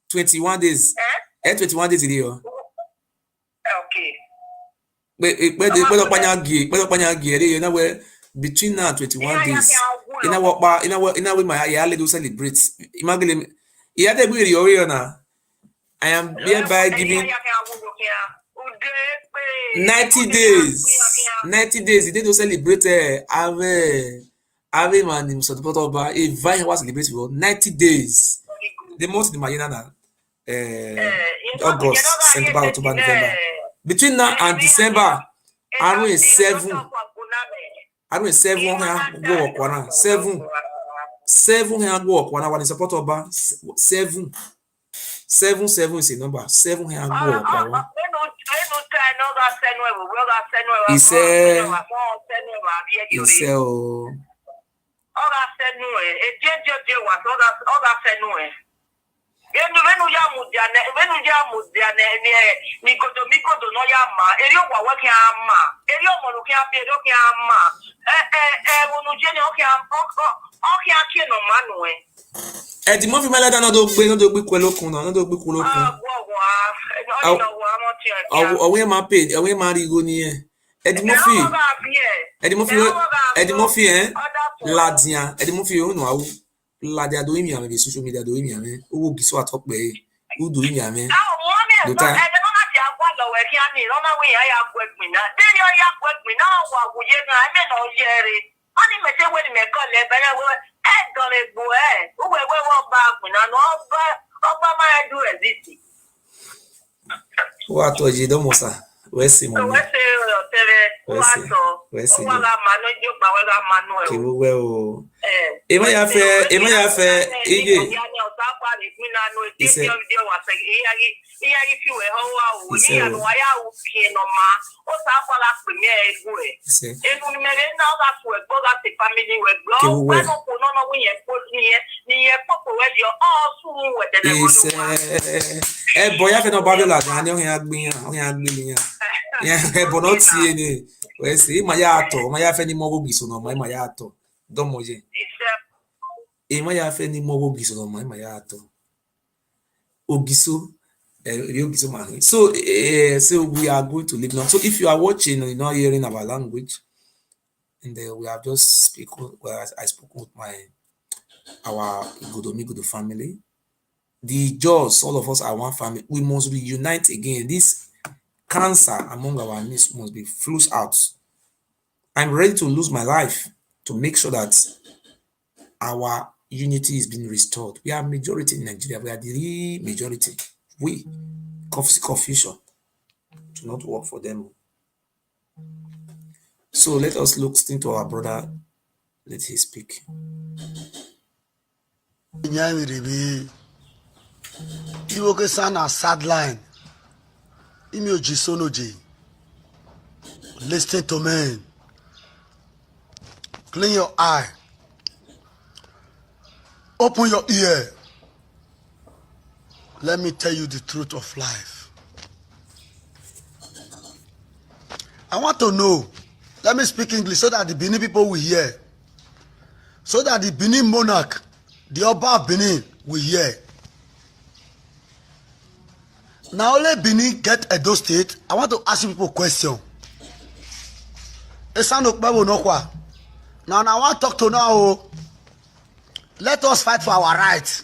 21 days 21 days iri yo okay pe panya gi iri na we between now 21 days ina we my ya let celebrate imagine ya de gbe iri yo na I am hereby giving 90 days they don't celebrate Ave man Socio-political a vine was celebrated for 90 days the most in Mayana na August, September, October, November between now and December around 7 go okwana 7 go okwana when support oba 7 is a number 7 go okwana Ise o Oga senu ejeje wa oga senu enu venu ya mudiane ni mikodo no ya ma eri owa wa ki ama eri omonu ki abi eri ki ama wonu je ni o ki aki no manu di mo fi mele da no do gbe kwelokun no do gbe kwelokun owe ma pay owe ma rigo ni di mo fi ladian di mo fi onu awu ladian do imi ame social media do imi ame owo giso atope udo imi ame do ta wa to je do mosa we si mo we o ema ya fe ije boya fe no ba la gan o yan gbin yan e bo no ti ni we si ma ya fe ni mo go giso no ma ya to do mo je ma ya fe ni mo go giso no ma ya to ogiso ogiso ma so we are going to leave now. So if you are watching and you're not hearing our language and we have just I spoke with our Igodomigodo family. The Jaws, all of us are one family. We must reunite again. This cancer among our midst must be flushed out. I'm ready to lose my life to make sure that our unity is being restored. We are majority in Nigeria. We are the real majority. We confusion to not work for them. So let us look into our brother. Let him speak. Iwoke sana sideline. Imi ojisonoje. Listen to me. Clean your eye. Open your ear. Let me tell you the truth of life. I want to know. Let me speak English so that the Benin people will hear. So that the Benin monarch the Oba of Benin we hear. Now only Benin get Edo State. I want to ask you people a question. Now I want to talk to now. Let us fight for our rights.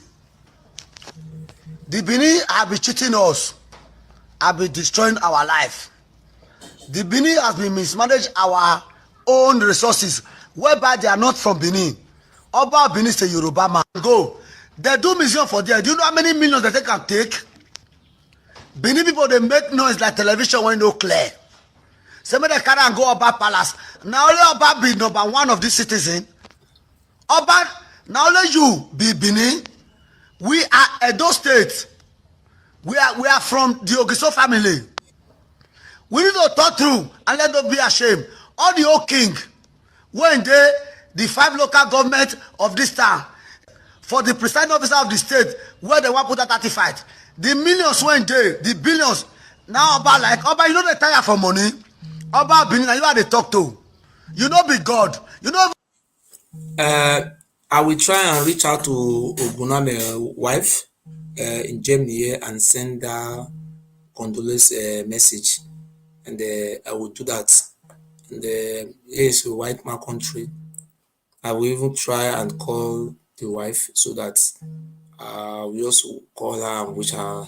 The Benin have been cheating us, have been destroying our life. The Benin has been mismanaged our own resources, whereby they are not from Benin. Oba Benin is a Yoruba man. Go. They do museum for there. Do you know how many millions that they can take? Benin people, they make noise like television when no clear. Somebody carry and go Oba Palace. Now only Oba be number one of this citizen. Oba, now only you be Benin. We are Edo State. We are from the Ogiso family. We need to talk through and let them be ashamed. All the old king, when they, the 5 local government of this town, for the presiding officer of the state, where they want to put that 35, the millions went there, the billions. Now Oba like, Oba, you know they tire for money. Oba Benin, you are the talk to. You know be God. You know. I will try and reach out to Ogunamen wife in Germany here and send her condolence message, and I will do that. And here is a white man country. I will even try and call the wife so that we also call her and wish her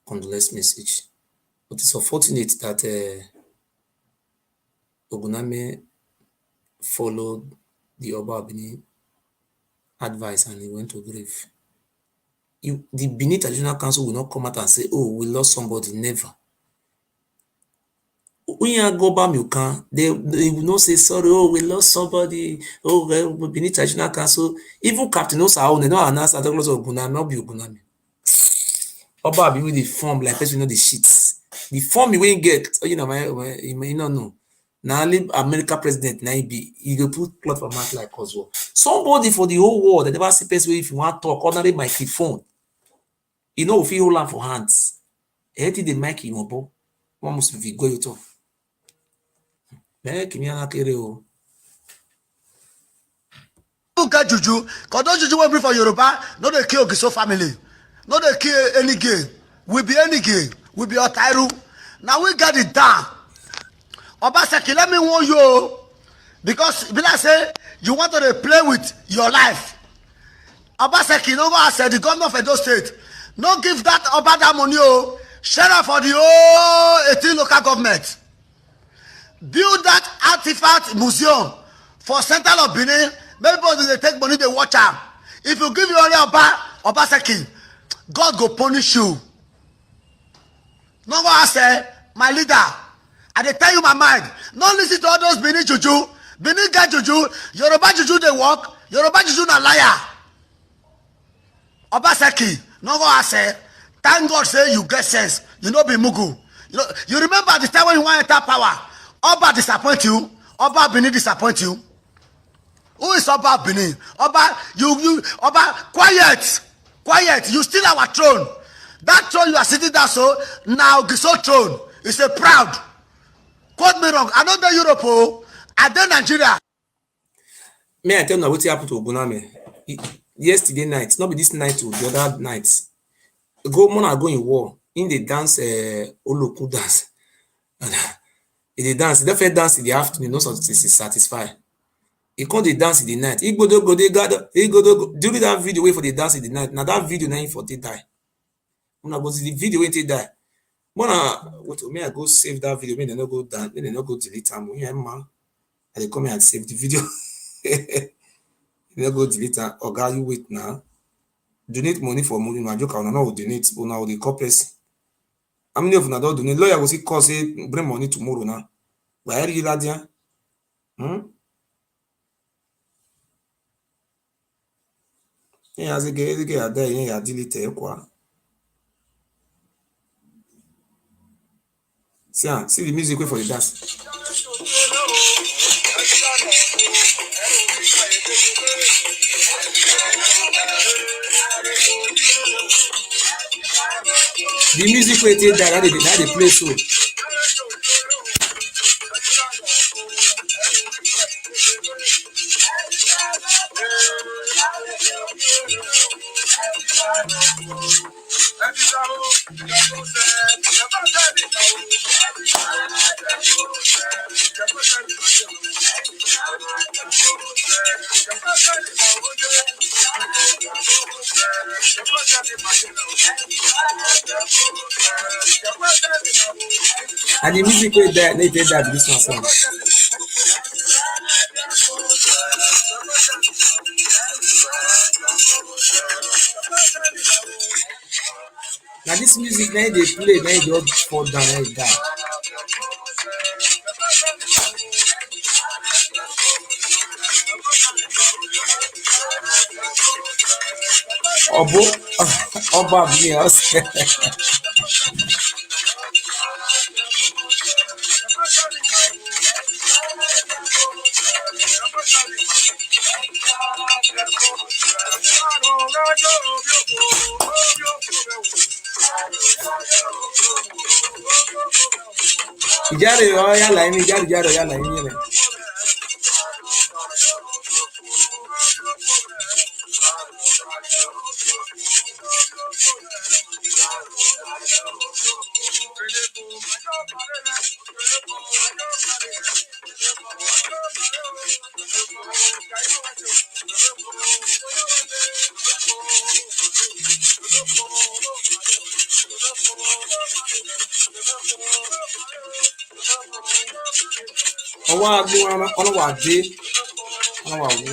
condolence message. But it's unfortunate that Ogunamen followed the Oba Benin advice and he went to grave. The Benin Traditional Council will not come out and say, oh, we lost somebody. Never. When you go back, you can. They will not say, sorry, oh, we lost somebody. Oh, well, Benin Traditional Council. Even Captain Osa, they don't announce that because of Ogunamen, not be Ogunamen. Oba be with the form like person know the shits. The form you won't get, you know. Now only America president now be you go put cloth for mouth like Oswald. Somebody for the whole world that never see person if you want talk ordinary microphone. You know if you hold am for hands. Anything the mic you obo, one must be go you talk. Kimi ana kere o. Who get juju? Cause those juju will bring for Yoruba. No they kill Ogiso family. No they kill any gay. We be any gay. We be Otairu. Now we got it down. Obaseki, let me warn you. Because Bila say you want to play with your life. Obaseki, no go said the governor of Edo State. No give that Oba that money. Share out for the whole 18 local government. Build that artifact museum for Central of Benin. Maybe they take money, they watch am. If you give your only Obaseki, God go punish you. No go say, my leader, I dey tell you my mind. No listen to all those Benin juju. Benin get juju. Yoruba juju they work. Yoruba juju na liar. Obaseki, no go say, thank God say you get sense. You know be mugu. You remember the time when you want to enter power. Oba disappoint you. Oba Benin disappoint you. Who is Oba Benin? Oba, Oba, quiet. You steal our throne. That throne you are sitting there so, now Giso throne is a proud. Quote me wrong. I don't know Europe. I don't Nigeria. May I tell you what happened to Ogunamen? Yesterday night, not be this night or the other night. Go in war. In the dance, Oloku dance. In the dance, they first dance in the afternoon, no satisfied. He called the dance in the night. He go during that video wait for the dance in the night. Now that video now for they die. When I go to the video when they die. When I go save that video, when they not go down, when they not go delete them. Yeah, man. And they come here and save the video. They not go delete them. Or guy, you wait now. Donate money for movie. My joke, I don't know donate. But now the corporate. How many of you don't donate? Lawyer will see cause say bring money tomorrow now. Why are you that there? Yeah, as a gay are there, yeah, delete quoi. See the music wait for the dance. The music wait till that they play so. And the music wey that they did that this one song. Now this music now they play, now they just fall down, now they die. Obo, Oba me us. Ìjáde ọ̀yà làyìn mi, ìjáde ọ̀yà làyìn mi rẹ̀. Ọwọ́ agbó wọn wà dé, wọn wà wó.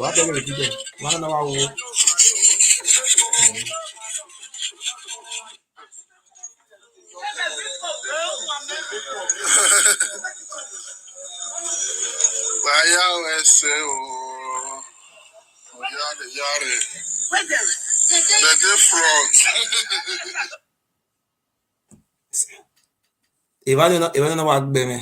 Wà á bẹ̀rẹ̀ ìdíbẹ̀, wọn náà wà wó. Báyà ẹsẹ̀ o, yáre. The front. Ìwádìí náà wà gbẹmẹ.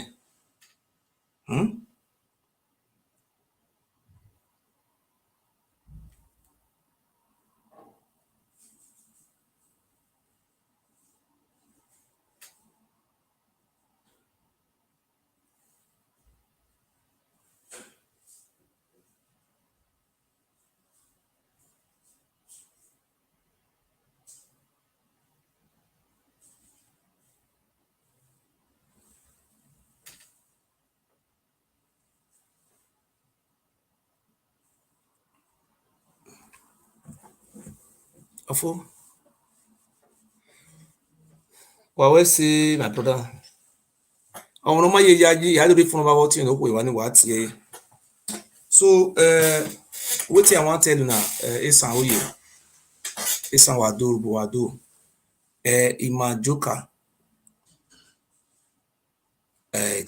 Ọfọ. Wàá sí my brother. Àwọn ọmọ yẹ ya yìí àdúrà fún ọba wọ́n tí ìnáwó ìwà ni wàá tiẹ̀. So wetin I wan tell you na Esan Oye, Esan Wado, Imajoka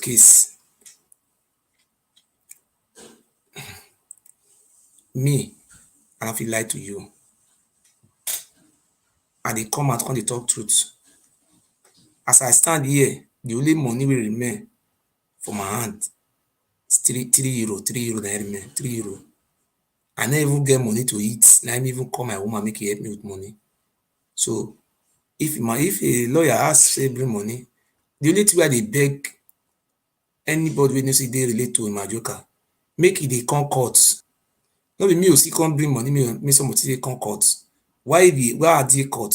case. Me, I no fit lie to you. I dey come out come dey talk truth. As I stand here, the only money wey remain for my hand is 3 euro na remain, 3 euro. I no even get money to eat. Na him even call my woman make he help me with money. So if a lawyer ask say bring money, the only thing wey I dey beg anybody wey know say dey relate to Imajoka, make e dey come court. No be me o still come bring money, me somebody dey come court. Why I dey court?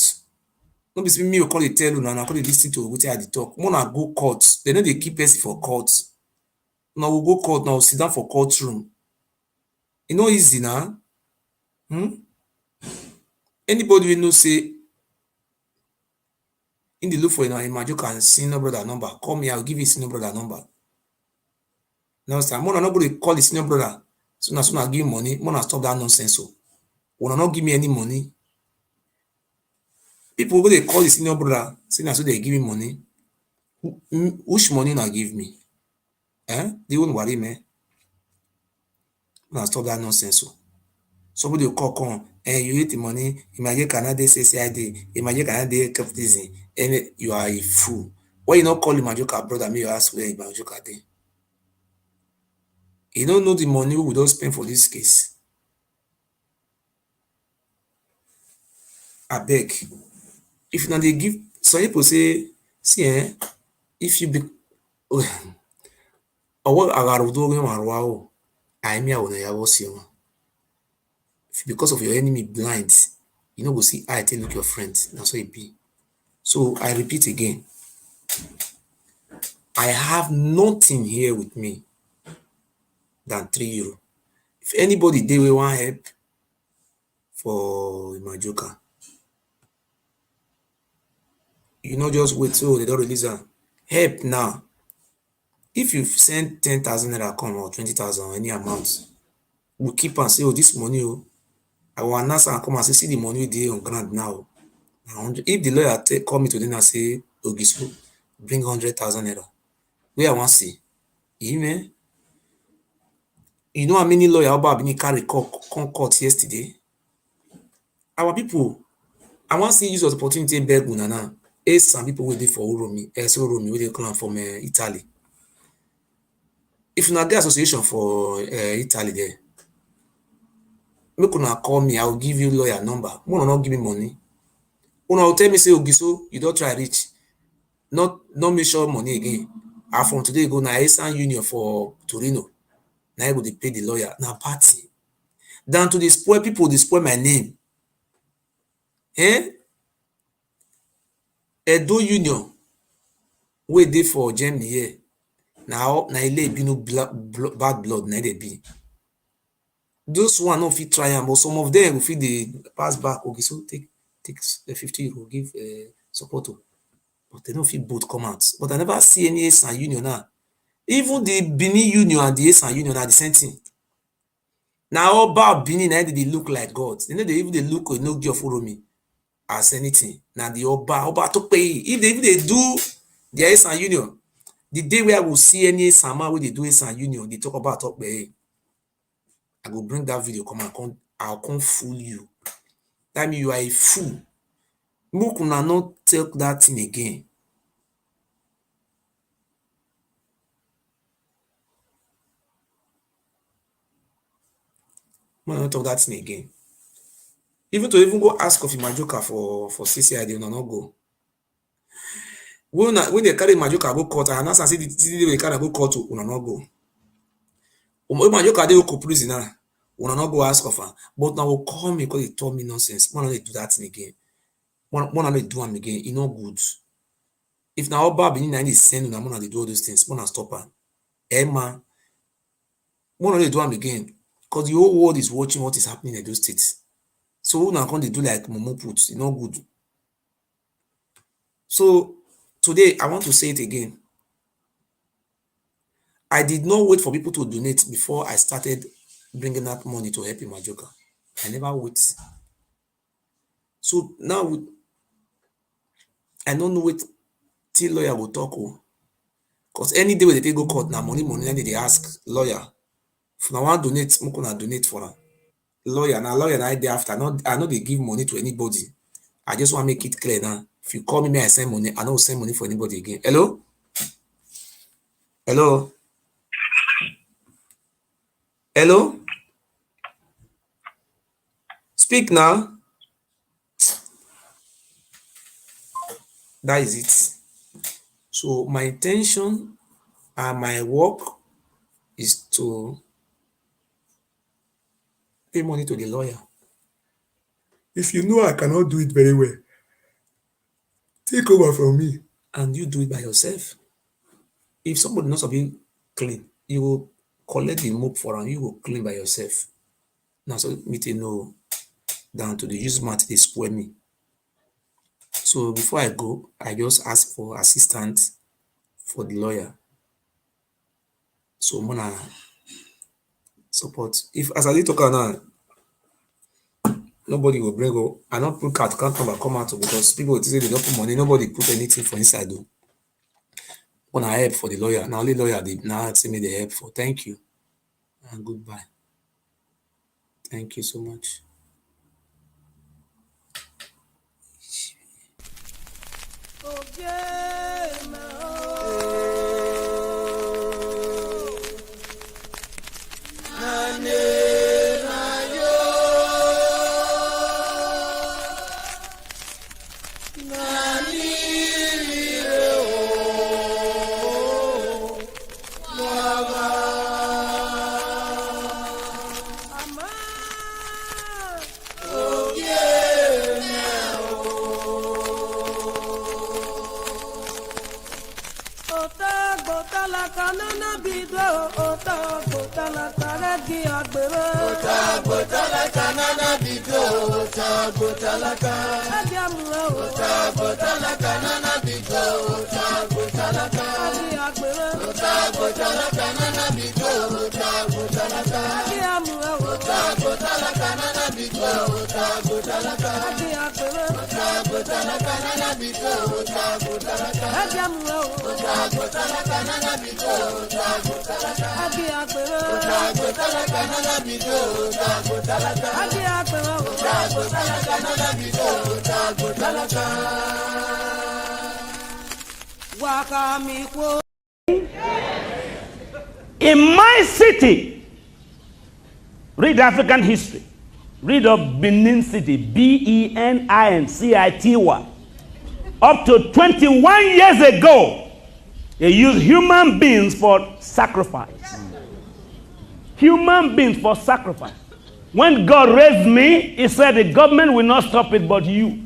No be say me o come dey tell una come dey lis ten to wetin I dey talk. Una go court. They no dey keep person for court. Una go go court, una go sit down for courtroom. E no easy na. Anybody wey know say in dey look for Imajoka and senior brother number, call me, I will give you senior brother number. You understand? Una no go dey call the senior brother. So una give money, una stop that nonsense o. Una no give me any money. People go dey call the senior brother, say na so they give me money. Which money una give me? They won't worry me. Una stop that nonsense o. Somebody will come, you hate the money, Imajoka na dey CID, Imajoka na dey capitalism, and you are a fool. Why you not call Imajoka brother, me you ask where Imajoka dey? You don't know the money we don spend for this case. Abeg, if una dey give, some people say, see if you be ọwọ́ àràrùdó orí wọn àrùwá o, àìmí àwọn ìyàwó sí wọn. because of your enemy blind, you no go see eye take look your friends. Na so e be. So I repeat again, I have nothing here with me than €3. If anybody dey wey wan help for Majoka, you no just wait till they don release am. Help now. If you send 10,000 naira come or 20,000 or any amount, we keep am say, oh, this money, oh, I will announce am come and say, see the money wey dey on ground now. If the lawyer call me today and say, Ogiso, bring 100,000 naira, wey I wan see? Amen. You know how many lawyer Oba Abini carry come court yesterday? Our people, I wan see use the opportunity beg una now. Some people wey dey for Uromi, Uromi wey dey come from Italy. If una get association for Italy there, make una call me, I will give you lawyer number. Una not give me money. Una will tell me say, Ogiso, you don try reach. Not make sure money again. And from today go na Eastern Union for Torino. Now I go dey pay the lawyer. Na party. Down to dey spoil people, dey spoil my name. Edo Union wey dey for Germany here. Na ile be no bad blood na dey be. Those one no fit try am, but some of them go fit dey pass back. Okay, so take €50, give support. But they no fit both come out. But I never see any Eastern Union now. Even the Benin Union and the Eastern Union are the same thing. Na Oba Benin na dey look like God. They no dey even dey look Enogi of Uromi as anything. Na the Oba to pay. If they do the Eastern Union, the day where I will see any Sama wey dey do Eastern Union, they talk about talk pay. I go bring that video come, I'll come fool you. That means you are a fool. Make una not take that thing again. Make una not talk that thing again. Even go ask of Majoka for CCID, una not go. When they carry Majoka go court, I announce and say the day they carry go court, una not go. Majoka dey go prison now. Una not go ask of her. But now will call me because they told me nonsense. One not do that thing again. One not do them again. It not good. If now Oba Benin na dey send una mona dey do all those things, mona stop am. Man, mona dey do them again. Because the whole world is watching what is happening in those states. So una come dey do like Momo put. It's not good. So today I want to say it again. I did not wait for people to donate before I started bringing that money to help Majoka. I never wait. So now I don't know what till lawyer will talk. Because any day when they go court now, money, then they ask lawyer. If I want donate, I'm gonna donate for her. Lawyer I day after. I know they give money to anybody. I just want to make it clear now. If you call me, I send money. I don't send money for anybody again. Hello? Hello? Hello? Speak now. That is it. So my intention and my work is to pay money to the lawyer. If you know I cannot do it very well, take over from me and you do it by yourself. If somebody knows something clean, you will collect the mop for and you will clean by yourself. Now so me to know down to the use mat they spoil me. So before I go, I just ask for assistance for the lawyer. So I'm gonna support. If as I did talk now, nobody will bring up. I not put card can't come out because people will say they don't put money. Nobody put anything for inside though. When I help for the lawyer, now only lawyer did now say me the help for. Thank you and goodbye. Thank you so much. In my city, read African history. Read of Benin City, Benincity. Up to 21 years ago, they used human beings for sacrifice. Human beings for sacrifice. When God raised me, he said the government will not stop it but you.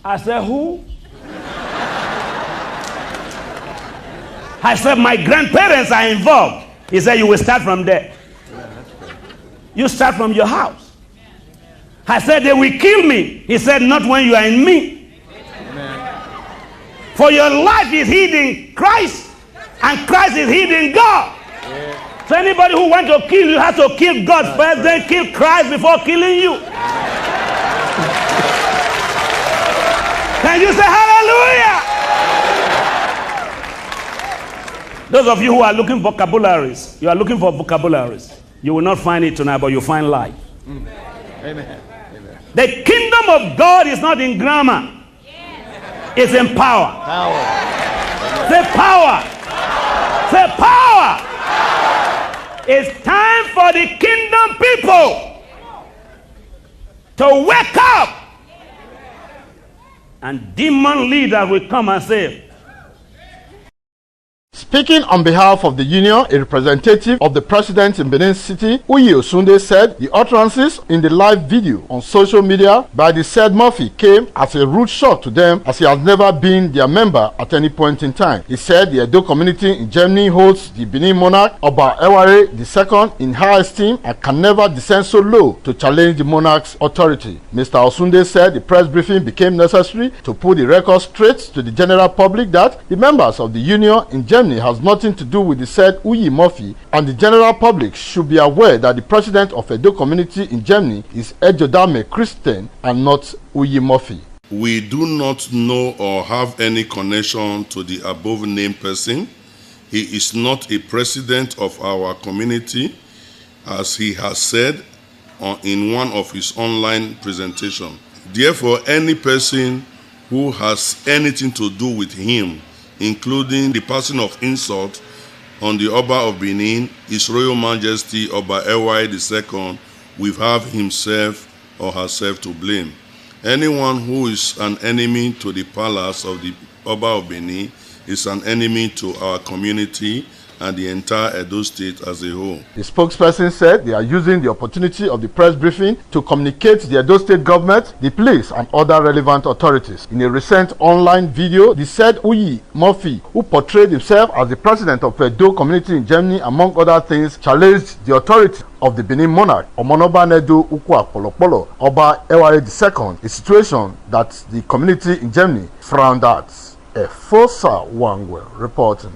I said, who? I said, my grandparents are involved. He said, you will start from there. You start from your house. I said, they will kill me. He said, not when you are in me. Amen. For your life is hid in Christ, and Christ is hid in God. Yeah. So anybody who wants to kill you has to kill God first, then kill Christ before killing you. Can you say hallelujah? Those of you who are looking for vocabularies, you are looking for vocabularies. You will not find it tonight, but you'll find life. Amen. Amen. The kingdom of God is not in grammar. It's in power. Power. Say power. Say power. It's time for the kingdom people to wake up. And demon leaders will come and say, Speaking on behalf of the union, a representative of the president in Benin City, Uyi Osunde, said the utterances in the live video on social media by the said Murphy came as a rude shock to them, as he has never been their member at any point in time. He said the Edo community in Germany holds the Benin monarch, Oba Eware II, in high esteem and can never descend so low to challenge the monarch's authority. Mr. Osunde said the press briefing became necessary to put the record straight to the general public that the members of the union in Germany has nothing to do with the said Uyi Murphy, and the general public should be aware that the president of Edo community in Germany is Ejodame Christian and not Uyi Murphy. We do not know or have any connection to the above named person. He is not a president of our community, as he has said in one of his online presentations. Therefore, any person who has anything to do with him, including the passing of insult on the Oba of Benin, His Royal Majesty Oba Eware II, will have himself or herself to blame. Anyone who is an enemy to the palace of the Oba of Benin is an enemy to our community and the entire Edo State as a whole. The spokesperson said they are using the opportunity of the press briefing to communicate to the Edo State government, the police, and other relevant authorities. In a recent online video, the said Uyi Murphy, who portrayed himself as the president of Edo community in Germany, among other things, challenged the authority of the Benin monarch, Omonoba Nedu Ukwa Polopolo, Oba Eware II, a situation that the community in Germany frowned at. Efosa Wangwe reporting.